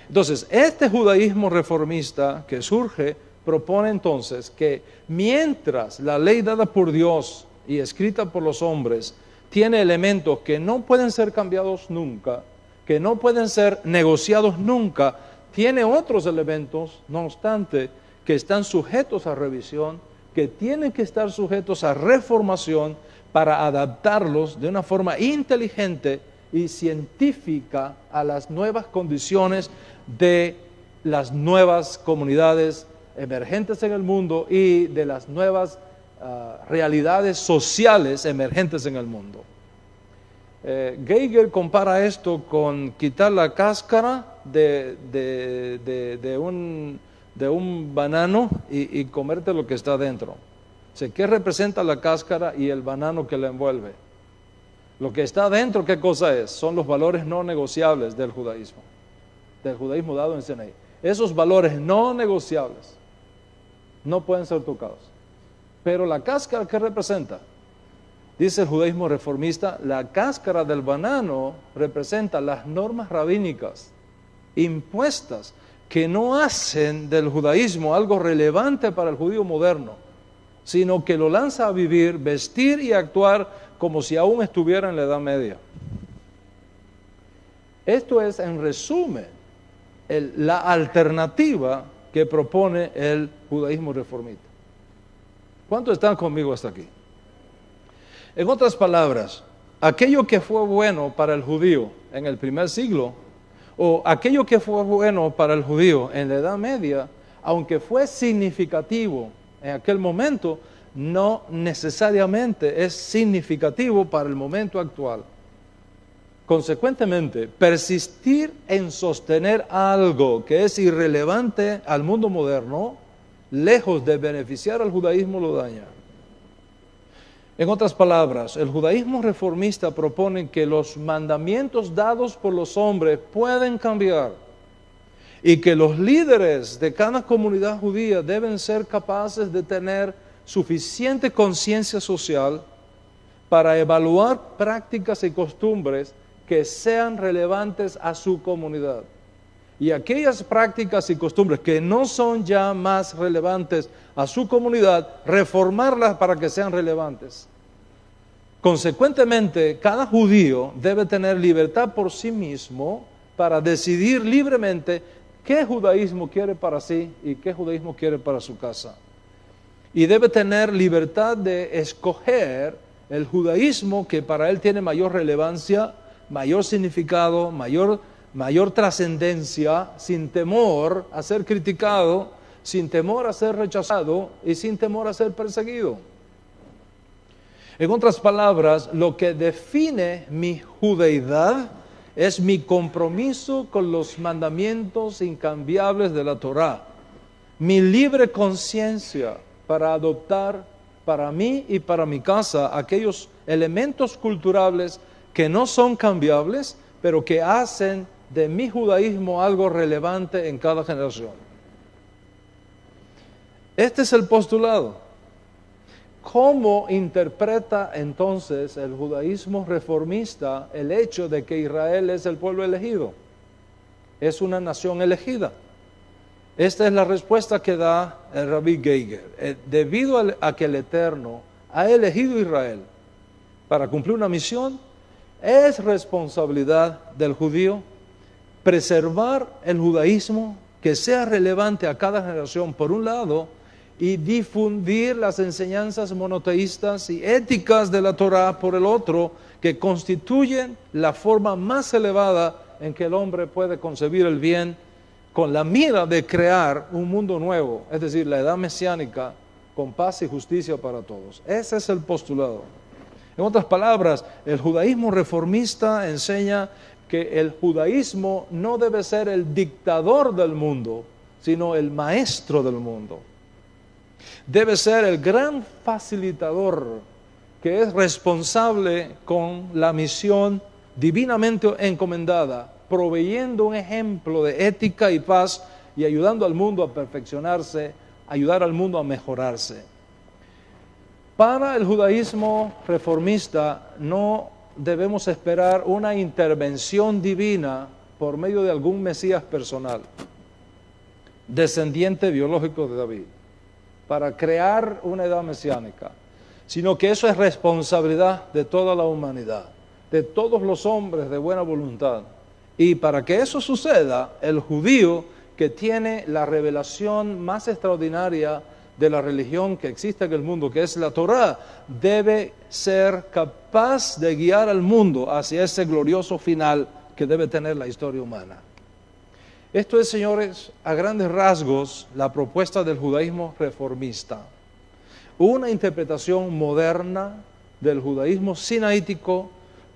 Entonces, este judaísmo reformista que surge propone entonces que mientras la ley dada por Dios y escrita por los hombres tiene elementos que no pueden ser cambiados nunca, que no pueden ser negociados nunca, tiene otros elementos, no obstante, que están sujetos a revisión, que tienen que estar sujetos a reformación para adaptarlos de una forma inteligente y científica a las nuevas condiciones de las nuevas comunidades emergentes en el mundo y de las nuevas realidades sociales emergentes en el mundo. Geiger compara esto con quitar la cáscara de un banano y comerte lo que está dentro. O sea, ¿qué representa la cáscara y el banano que la envuelve? Lo que está dentro, ¿qué cosa es? Son los valores no negociables del judaísmo dado en Sinaí. Esos valores no negociables no pueden ser tocados. Pero la cáscara, ¿qué representa? Dice el judaísmo reformista, la cáscara del banano representa las normas rabínicas impuestas que no hacen del judaísmo algo relevante para el judío moderno, sino que lo lanza a vivir, vestir y actuar como si aún estuviera en la Edad Media. Esto es, en resumen, la alternativa que propone el judaísmo reformista. ¿Cuántos están conmigo hasta aquí? En otras palabras, aquello que fue bueno para el judío en el primer siglo, o aquello que fue bueno para el judío en la Edad Media, aunque fue significativo en aquel momento, no necesariamente es significativo para el momento actual. Consecuentemente, persistir en sostener algo que es irrelevante al mundo moderno, lejos de beneficiar al judaísmo, lo daña. En otras palabras, el judaísmo reformista propone que los mandamientos dados por los hombres pueden cambiar y que los líderes de cada comunidad judía deben ser capaces de tener suficiente conciencia social para evaluar prácticas y costumbres que sean relevantes a su comunidad. Y aquellas prácticas y costumbres que no son ya más relevantes a su comunidad, reformarlas para que sean relevantes. Consecuentemente, cada judío debe tener libertad por sí mismo para decidir libremente qué judaísmo quiere para sí y qué judaísmo quiere para su casa. Y debe tener libertad de escoger el judaísmo que para él tiene mayor relevancia, mayor significado, mayor trascendencia, sin temor a ser criticado, sin temor a ser rechazado y sin temor a ser perseguido. En otras palabras, lo que define mi judeidad es mi compromiso con los mandamientos incambiables de la Torá, mi libre conciencia para adoptar para mí y para mi casa aquellos elementos culturales que no son cambiables, pero que hacen de mi judaísmo algo relevante en cada generación. Este es el postulado. ¿Cómo interpreta entonces el judaísmo reformista el hecho de que Israel es el pueblo elegido? Es una nación elegida. Esta es la respuesta que da el Rabbi Geiger. Debido a que el Eterno ha elegido a Israel para cumplir una misión, es responsabilidad del judío preservar el judaísmo que sea relevante a cada generación, por un lado, y difundir las enseñanzas monoteístas y éticas de la Torá por el otro, que constituyen la forma más elevada en que el hombre puede concebir el bien con la mira de crear un mundo nuevo, es decir, la edad mesiánica con paz y justicia para todos. Ese es el postulado. En otras palabras, el judaísmo reformista enseña que el judaísmo no debe ser el dictador del mundo, sino el maestro del mundo. Debe ser el gran facilitador que es responsable con la misión divinamente encomendada, proveyendo un ejemplo de ética y paz y ayudando al mundo a perfeccionarse, ayudar al mundo a mejorarse. Para el judaísmo reformista no debemos esperar una intervención divina por medio de algún Mesías personal, descendiente biológico de David, para crear una edad mesiánica, sino que eso es responsabilidad de toda la humanidad, de todos los hombres de buena voluntad. Y para que eso suceda, el judío que tiene la revelación más extraordinaria de la religión que existe en el mundo, que es la Torá, debe ser capaz de guiar al mundo hacia ese glorioso final que debe tener la historia humana. Esto es, señores, a grandes rasgos, la propuesta del judaísmo reformista. Una interpretación moderna del judaísmo sinaítico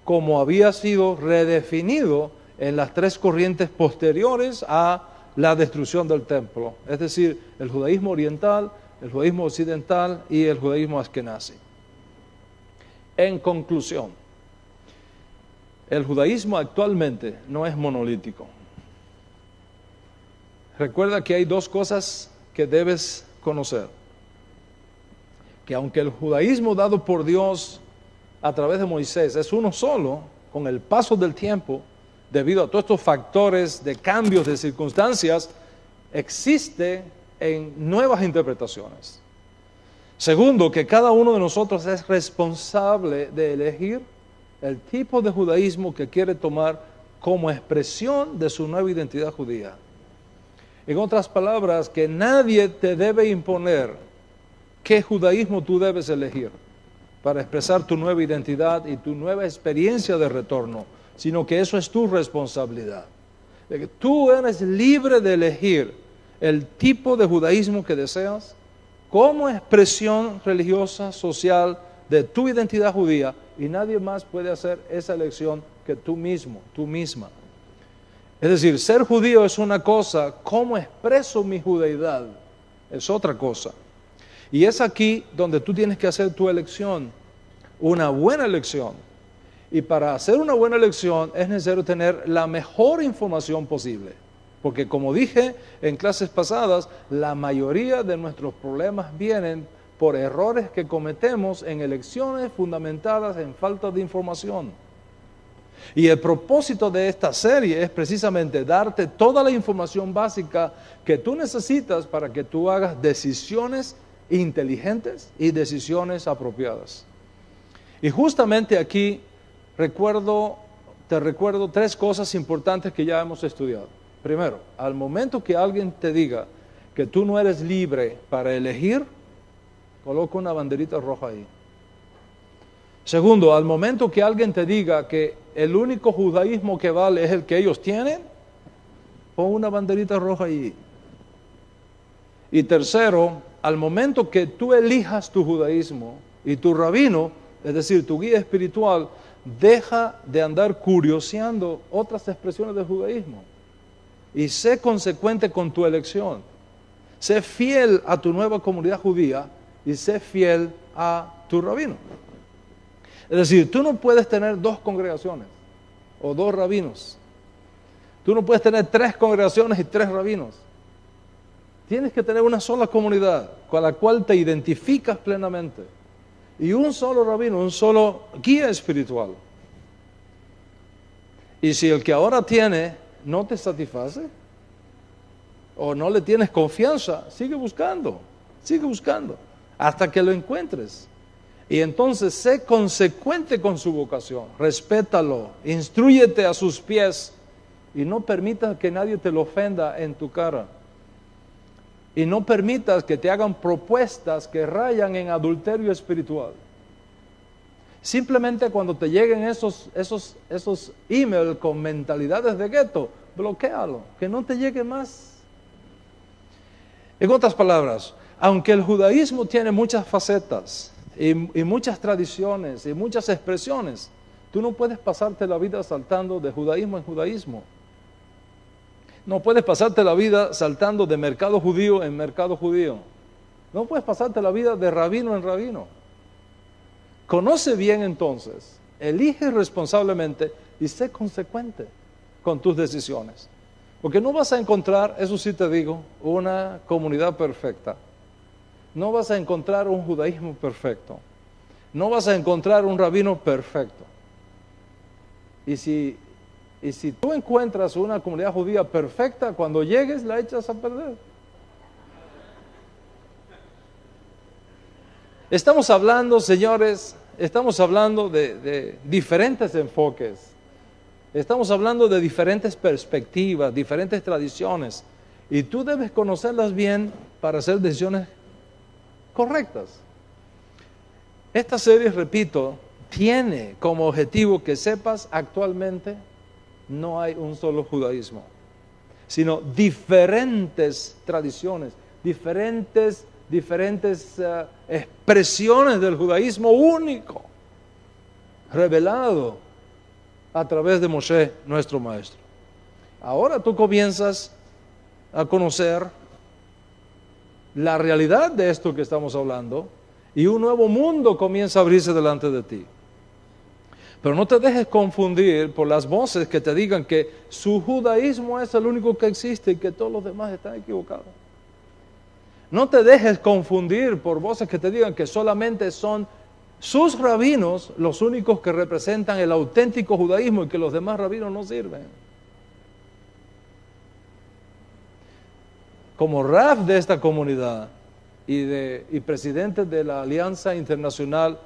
como había sido redefinido en las tres corrientes posteriores a la destrucción del templo, es decir, el judaísmo oriental, el judaísmo occidental y el judaísmo askenazi. En conclusión, el judaísmo actualmente no es monolítico. Recuerda que hay dos cosas que debes conocer. Que aunque el judaísmo dado por Dios a través de Moisés es uno solo, con el paso del tiempo, debido a todos estos factores de cambios de circunstancias, existe en nuevas interpretaciones. Segundo, que cada uno de nosotros es responsable de elegir el tipo de judaísmo que quiere tomar como expresión de su nueva identidad judía. En otras palabras, que nadie te debe imponer qué judaísmo tú debes elegir para expresar tu nueva identidad y tu nueva experiencia de retorno, sino que eso es tu responsabilidad. De que tú eres libre de elegir el tipo de judaísmo que deseas como expresión religiosa, social de tu identidad judía, y nadie más puede hacer esa elección que tú mismo, tú misma. Es decir, ser judío es una cosa, cómo expreso mi judeidad es otra cosa. Y es aquí donde tú tienes que hacer tu elección, una buena elección. Y para hacer una buena elección es necesario tener la mejor información posible. Porque como dije en clases pasadas, la mayoría de nuestros problemas vienen por errores que cometemos en elecciones fundamentadas en falta de información. Y el propósito de esta serie es precisamente darte toda la información básica que tú necesitas para que tú hagas decisiones inteligentes y decisiones apropiadas. Y justamente aquí te recuerdo 3 cosas importantes que ya hemos estudiado. Primero, al momento que alguien te diga que tú no eres libre para elegir, coloca una banderita roja ahí. Segundo, al momento que alguien te diga que el único judaísmo que vale es el que ellos tienen, pon una banderita roja ahí. Y tercero, al momento que tú elijas tu judaísmo y tu rabino, es decir, tu guía espiritual, deja de andar curioseando otras expresiones del judaísmo y sé consecuente con tu elección. Sé fiel a tu nueva comunidad judía y sé fiel a tu rabino. Es decir, tú no puedes tener 2 congregaciones o 2 rabinos. Tú no puedes tener 3 congregaciones y 3 rabinos. Tienes que tener una sola comunidad con la cual te identificas plenamente. Y un solo rabino, un solo guía espiritual. Y si el que ahora tiene no te satisface o no le tienes confianza, sigue buscando, hasta que lo encuentres. Y entonces sé consecuente con su vocación, respétalo, instrúyete a sus pies y no permitas que nadie te lo ofenda en tu cara. Y no permitas que te hagan propuestas que rayan en adulterio espiritual. Simplemente cuando te lleguen esos emails con mentalidades de gueto, bloquéalo, que no te llegue más. En otras palabras, aunque el judaísmo tiene muchas facetas y muchas tradiciones y muchas expresiones, tú no puedes pasarte la vida saltando de judaísmo en judaísmo. No puedes pasarte la vida saltando de mercado judío en mercado judío. No puedes pasarte la vida de rabino en rabino. Conoce bien entonces, elige responsablemente y sé consecuente con tus decisiones. Porque no vas a encontrar, eso sí te digo, una comunidad perfecta. No vas a encontrar un judaísmo perfecto. No vas a encontrar un rabino perfecto. Y si tú encuentras una comunidad judía perfecta, cuando llegues la echas a perder. Estamos hablando, señores, de diferentes enfoques. Estamos hablando de diferentes perspectivas, diferentes tradiciones. Y tú debes conocerlas bien para hacer decisiones correctas. Esta serie, repito, tiene como objetivo que sepas actualmente no hay un solo judaísmo, sino diferentes tradiciones, diferentes expresiones del judaísmo único, revelado a través de Moshe, nuestro maestro. Ahora tú comienzas a conocer la realidad de esto que estamos hablando y un nuevo mundo comienza a abrirse delante de ti. Pero no te dejes confundir por las voces que te digan que su judaísmo es el único que existe y que todos los demás están equivocados. No te dejes confundir por voces que te digan que solamente son sus rabinos los únicos que representan el auténtico judaísmo y que los demás rabinos no sirven. Como rab de esta comunidad y presidente de la alianza internacional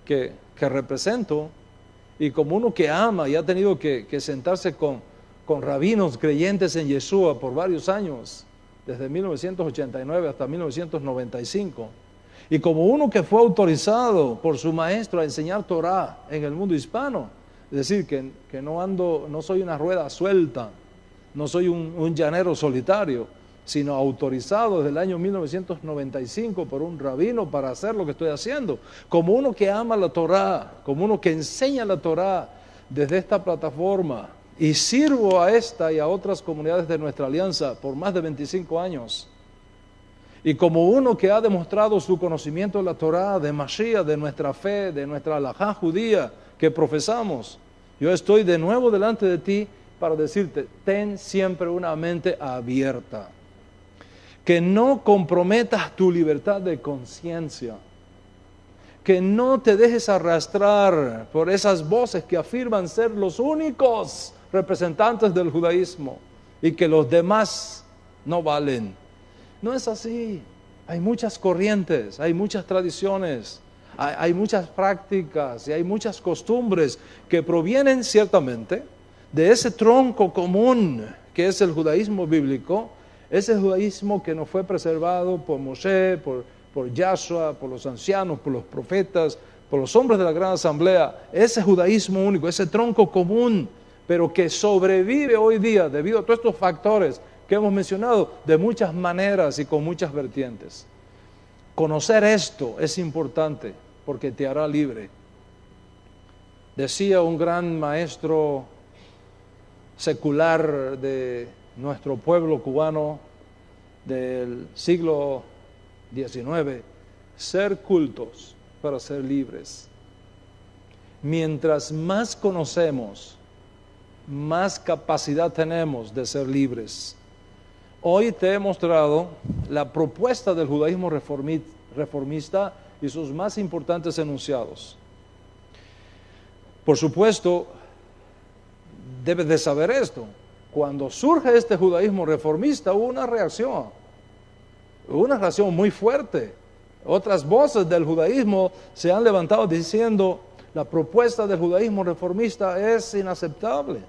que represento, y como uno que ama y ha tenido que sentarse con rabinos creyentes en Yeshua por varios años, desde 1989 hasta 1995, y como uno que fue autorizado por su maestro a enseñar Torah en el mundo hispano, es decir, que no soy una rueda suelta, no soy un llanero solitario, sino autorizado desde el año 1995 por un rabino para hacer lo que estoy haciendo, como uno que ama la Torah, como uno que enseña la Torah desde esta plataforma y sirvo a esta y a otras comunidades de nuestra alianza por más de 25 años. Y como uno que ha demostrado su conocimiento de la Torá, de Mashiach, de nuestra fe, de nuestra halajá judía que profesamos, yo estoy de nuevo delante de ti para decirte, ten siempre una mente abierta. Que no comprometas tu libertad de conciencia. Que no te dejes arrastrar por esas voces que afirman ser los únicos representantes del judaísmo y que los demás no valen. No es así. Hay muchas corrientes, hay muchas tradiciones, hay muchas prácticas y hay muchas costumbres que provienen ciertamente de ese tronco común que es el judaísmo bíblico, ese judaísmo que nos fue preservado por Moshe, por Yahshua, por los ancianos, por los profetas, por los hombres de la gran asamblea, ese judaísmo único, ese tronco común, pero que sobrevive hoy día debido a todos estos factores que hemos mencionado de muchas maneras y con muchas vertientes. Conocer esto es importante porque te hará libre. Decía un gran maestro secular de nuestro pueblo cubano del siglo XIX, ser cultos para ser libres. Mientras más conocemos, más capacidad tenemos de ser libres. Hoy te he mostrado la propuesta del judaísmo reformista y sus más importantes enunciados. Por supuesto, debes de saber esto. Cuando surge este judaísmo reformista hubo una reacción muy fuerte. Otras voces del judaísmo se han levantado diciendo la propuesta del judaísmo reformista es inaceptable.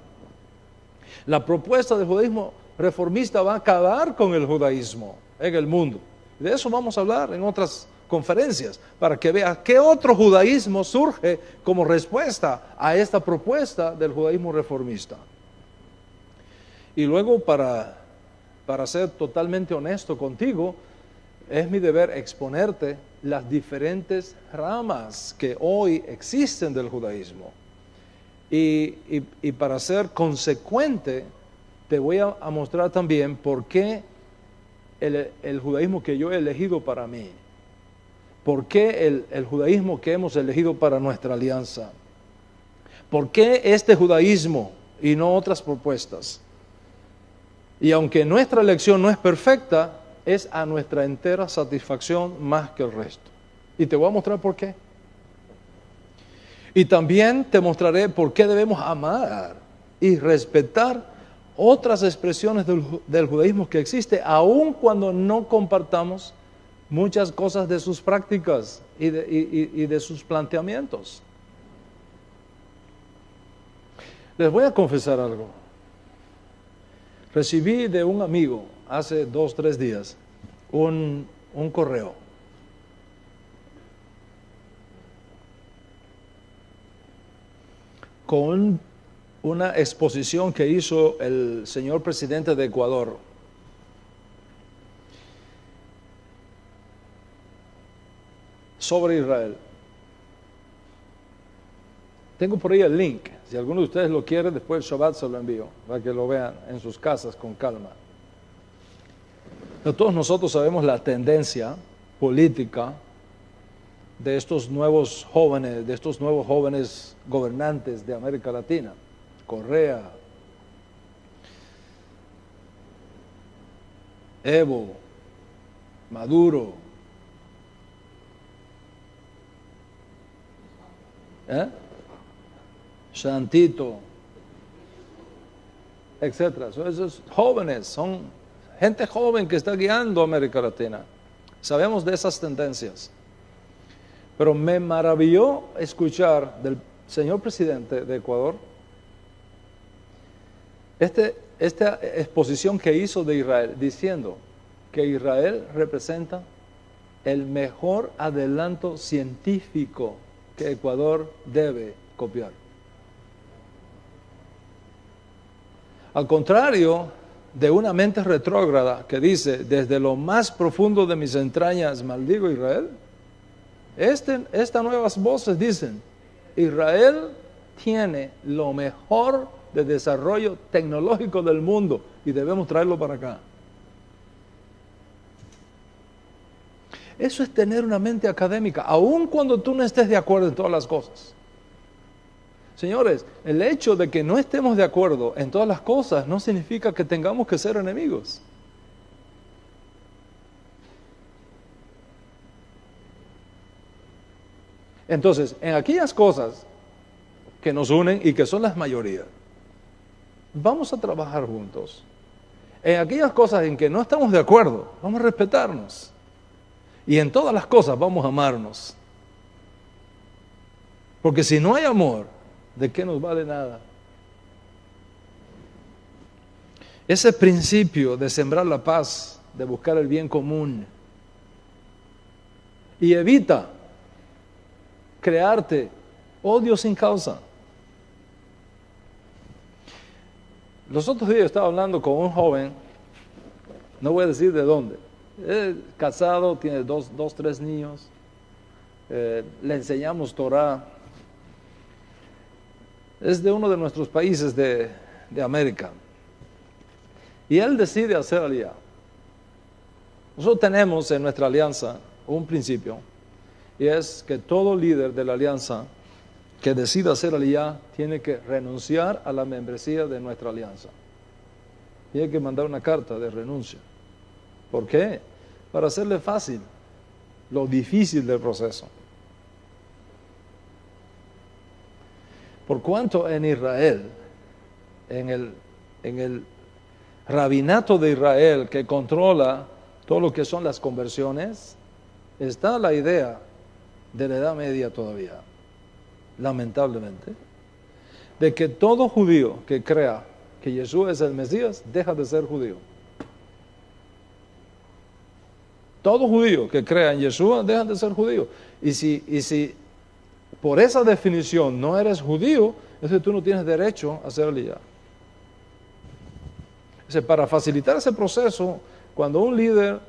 La propuesta del judaísmo reformista va a acabar con el judaísmo en el mundo. De eso vamos a hablar en otras conferencias, para que veas qué otro judaísmo surge como respuesta a esta propuesta del judaísmo reformista. Y luego, para ser totalmente honesto contigo, es mi deber exponerte las diferentes ramas que hoy existen del judaísmo. Y para ser consecuente, te voy a mostrar también por qué el judaísmo que yo he elegido para mí, por qué el judaísmo que hemos elegido para nuestra alianza, por qué este judaísmo y no otras propuestas. Y aunque nuestra elección no es perfecta, es a nuestra entera satisfacción más que el resto. Y te voy a mostrar por qué. Y también te mostraré por qué debemos amar y respetar otras expresiones del judaísmo que existe, aun cuando no compartamos muchas cosas de sus prácticas y de sus planteamientos. Les voy a confesar algo. Recibí de un amigo hace 2 o 3 días un correo. Con una exposición que hizo el señor presidente de Ecuador. Sobre Israel. Tengo por ahí el link. Si alguno de ustedes lo quiere, después del Shabbat se lo envío, para que lo vean en sus casas con calma. Pero todos nosotros sabemos la tendencia política de estos nuevos jóvenes gobernantes de América Latina. Correa, Evo, Maduro, Santito, etcétera. Son esos jóvenes, son gente joven que está guiando a América Latina. Sabemos de esas tendencias. Pero me maravilló escuchar del señor presidente de Ecuador esta exposición que hizo de Israel, diciendo que Israel representa el mejor adelanto científico que Ecuador debe copiar. Al contrario de una mente retrógrada que dice, desde lo más profundo de mis entrañas maldigo Israel, estas nuevas voces dicen, Israel tiene lo mejor de desarrollo tecnológico del mundo y debemos traerlo para acá. Eso es tener una mente académica, aun cuando tú no estés de acuerdo en todas las cosas. Señores, el hecho de que no estemos de acuerdo en todas las cosas no significa que tengamos que ser enemigos. Entonces, en aquellas cosas que nos unen y que son las mayorías, vamos a trabajar juntos. En aquellas cosas en que no estamos de acuerdo, vamos a respetarnos. Y en todas las cosas vamos a amarnos. Porque si no hay amor, ¿de qué nos vale nada? Ese principio de sembrar la paz, de buscar el bien común, y evita crearte odio sin causa. Los otros días estaba hablando con un joven, no voy a decir de dónde, casado, tiene dos, tres niños, le enseñamos Torah, es de uno de nuestros países de América, y él decide hacer aliyah. Nosotros tenemos en nuestra alianza un principio, y es que todo líder de la alianza que decida hacer aliyah tiene que renunciar a la membresía de nuestra alianza. Tiene que mandar una carta de renuncia. ¿Por qué? Para hacerle fácil lo difícil del proceso. Por cuanto en Israel, en el rabinato de Israel que controla todo lo que son las conversiones, está la idea de la Edad Media todavía, lamentablemente, de que todo judío que crea que Jesús es el Mesías, deja de ser judío. Todo judío que crea en Yeshua deja de ser judío. Y si por esa definición no eres judío, entonces tú no tienes derecho a hacer aliyah. Para facilitar ese proceso, cuando un líder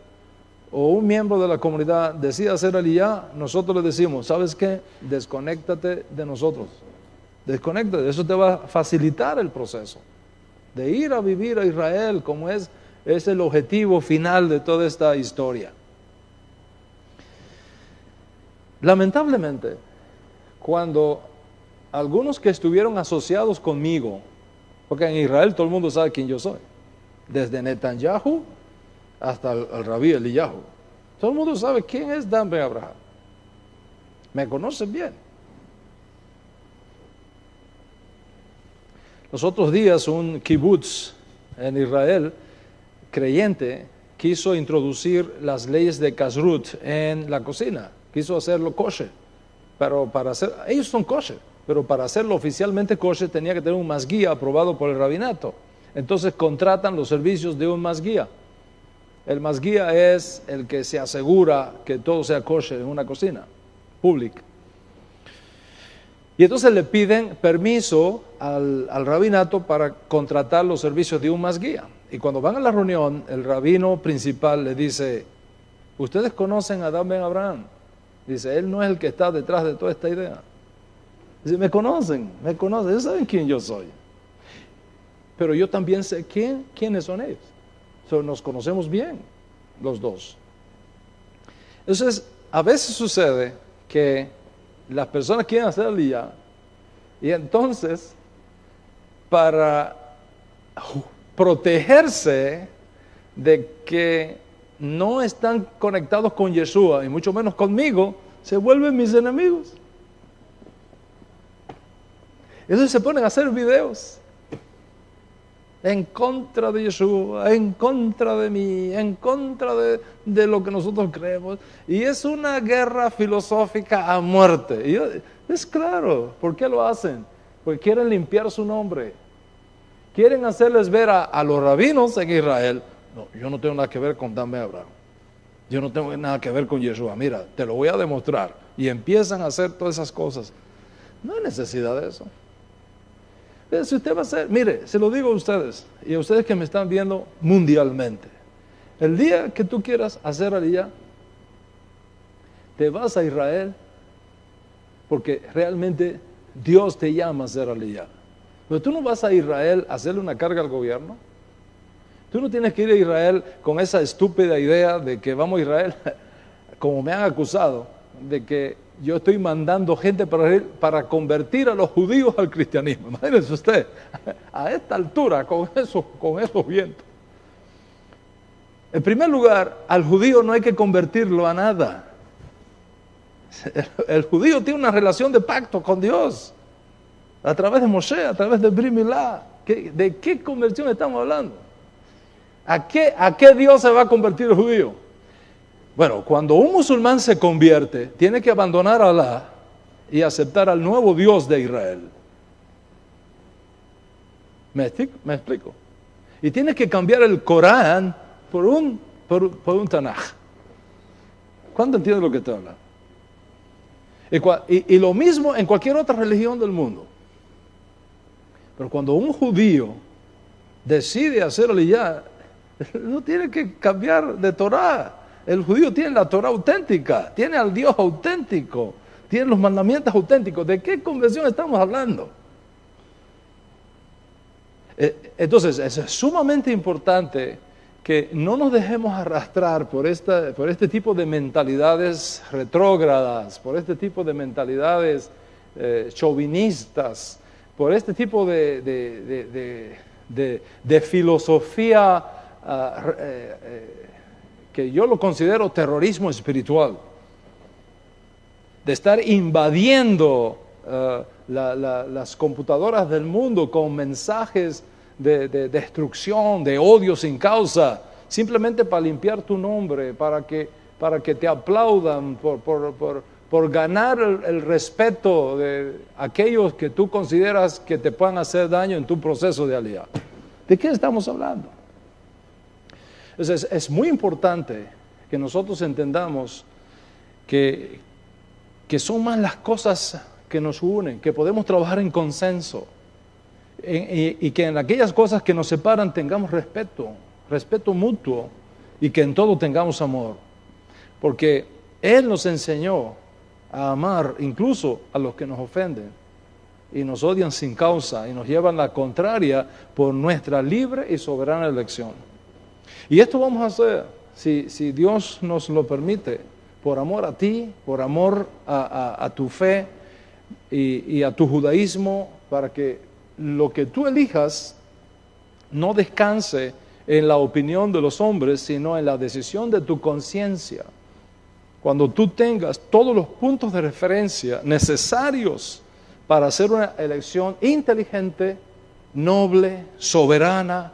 o un miembro de la comunidad decide hacer aliyah, nosotros le decimos, ¿sabes qué? Desconéctate de nosotros. Desconéctate, eso te va a facilitar el proceso de ir a vivir a Israel, como es el objetivo final de toda esta historia. Lamentablemente, cuando algunos que estuvieron asociados conmigo, porque en Israel todo el mundo sabe quién yo soy, desde Netanyahu hasta el Rabí Eliyahu, todo el mundo sabe quién es Dan Ben Abraham, me conocen bien. Los otros días un kibutz en Israel, creyente, quiso introducir las leyes de kashrut en la cocina, quiso hacerlo kosher, pero ellos son kosher, pero para hacerlo oficialmente kosher tenía que tener un masguía aprobado por el rabinato. Entonces contratan los servicios de un masguía. El masguía es el que se asegura que todo sea kosher en una cocina pública. Y entonces le piden permiso al rabinato para contratar los servicios de un masguía. Y cuando van a la reunión, el rabino principal le dice, ¿ustedes conocen a Dan Ben Abraham? Dice, él no es el que está detrás de toda esta idea. Dice, me conocen, ellos saben quién yo soy. Pero yo también sé quiénes son ellos. Nos conocemos bien, los dos. Entonces, a veces sucede que las personas quieren hacer aliyah, y entonces, para protegerse de que no están conectados con Yeshua, y mucho menos conmigo, se vuelven mis enemigos. Entonces se ponen a hacer videos en contra de Yeshua, en contra de mí, en contra de lo que nosotros creemos. Y es una guerra filosófica a muerte. Y es claro, ¿por qué lo hacen? Porque quieren limpiar su nombre. Quieren hacerles ver a los rabinos en Israel, no, yo no tengo nada que ver con Dan Ben Abraham. Yo no tengo nada que ver con Yeshua. Mira, te lo voy a demostrar. Y empiezan a hacer todas esas cosas. No hay necesidad de eso. Si usted va a hacer, mire, se lo digo a ustedes y a ustedes que me están viendo mundialmente, el día que tú quieras hacer aliyah, te vas a Israel porque realmente Dios te llama a ser aliyah. Pero tú no vas a Israel a hacerle una carga al gobierno. Tú no tienes que ir a Israel con esa estúpida idea de que vamos a Israel, como me han acusado, de que yo estoy mandando gente para convertir a los judíos al cristianismo. Imagínense usted, a esta altura, con esos vientos. En primer lugar, al judío no hay que convertirlo a nada. El judío tiene una relación de pacto con Dios, a través de Moshe, a través de Brit Milá. ¿De qué conversión estamos hablando? ¿A qué Dios se va a convertir el judío? Bueno, cuando un musulmán se convierte, tiene que abandonar a Alá y aceptar al nuevo Dios de Israel. ¿Me explico? Y tiene que cambiar el Corán por un Tanaj. ¿Cuánto entiende lo que estoy hablando? Y lo mismo en cualquier otra religión del mundo. Pero cuando un judío decide hacer aliyah, no tiene que cambiar de Torah. El judío tiene la Torah auténtica, tiene al Dios auténtico, tiene los mandamientos auténticos. ¿De qué conversión estamos hablando? Entonces, es sumamente importante que no nos dejemos arrastrar por este tipo de mentalidades retrógradas, por este tipo de mentalidades chauvinistas, por este tipo de filosofía que yo lo considero terrorismo espiritual, de estar invadiendo las computadoras del mundo con mensajes de destrucción, de odio sin causa, simplemente para limpiar tu nombre, para que te aplaudan por ganar el respeto de aquellos que tú consideras que te puedan hacer daño en tu proceso de aliyah. ¿De qué estamos hablando? Entonces, es muy importante que nosotros entendamos que son más las cosas que nos unen, que podemos trabajar en consenso, y que en aquellas cosas que nos separan tengamos respeto mutuo, y que en todo tengamos amor. Porque Él nos enseñó a amar incluso a los que nos ofenden y nos odian sin causa y nos llevan la contraria por nuestra libre y soberana elección. Y esto vamos a hacer, si Dios nos lo permite, por amor a ti, por amor a tu fe y a tu judaísmo, para que lo que tú elijas no descanse en la opinión de los hombres, sino en la decisión de tu conciencia. Cuando tú tengas todos los puntos de referencia necesarios para hacer una elección inteligente, noble, soberana,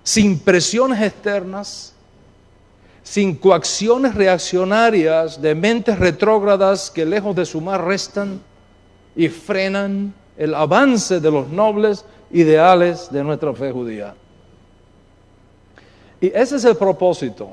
sin presiones externas, sin coacciones reaccionarias de mentes retrógradas que lejos de sumar restan y frenan el avance de los nobles ideales de nuestra fe judía. Y ese es el propósito.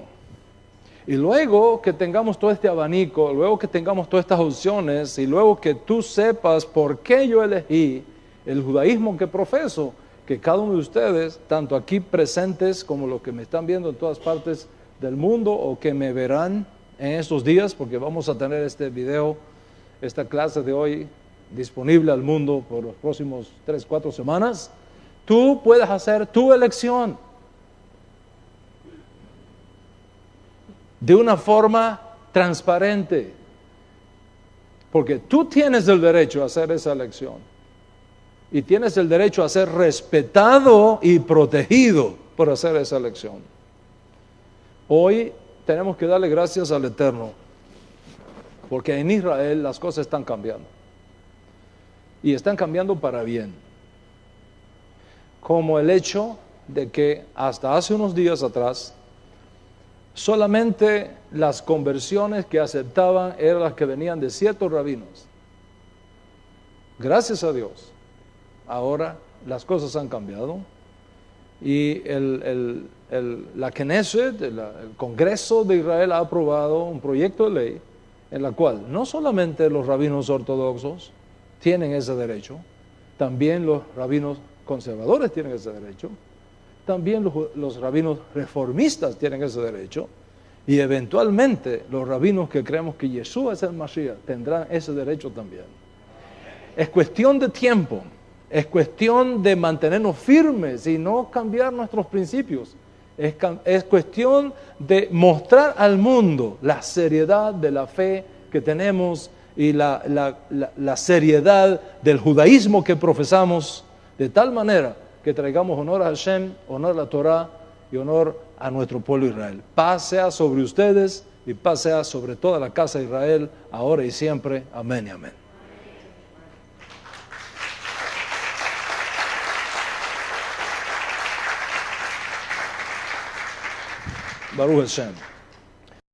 Y luego que tengamos todo este abanico, luego que tengamos todas estas opciones, y luego que tú sepas por qué yo elegí el judaísmo que profeso, que cada uno de ustedes, tanto aquí presentes como los que me están viendo en todas partes del mundo o que me verán en estos días, porque vamos a tener este video, esta clase de hoy disponible al mundo por los próximos 3-4 semanas, tú puedes hacer tu elección de una forma transparente, porque tú tienes el derecho a hacer esa elección y tienes el derecho a ser respetado y protegido por hacer esa elección. Hoy tenemos que darle gracias al Eterno, porque en Israel las cosas están cambiando, y están cambiando para bien, como el hecho de que hasta hace unos días atrás solamente las conversiones que aceptaban eran las que venían de ciertos rabinos. Gracias a Dios, ahora las cosas han cambiado y la Knesset, el Congreso de Israel, ha aprobado un proyecto de ley en la cual no solamente los rabinos ortodoxos tienen ese derecho, también los rabinos conservadores tienen ese derecho, también los rabinos reformistas tienen ese derecho, y eventualmente los rabinos que creemos que Yeshua es el Mashiach tendrán ese derecho también. es cuestión de tiempo, es cuestión de mantenernos firmes y no cambiar nuestros principios. Es cuestión de mostrar al mundo la seriedad de la fe que tenemos y la seriedad del judaísmo que profesamos, de tal manera que traigamos honor a Hashem, honor a la Torah y honor a nuestro pueblo Israel. Paz sea sobre ustedes y paz sea sobre toda la casa de Israel, ahora y siempre. Amén y amén. Baruch Hashem.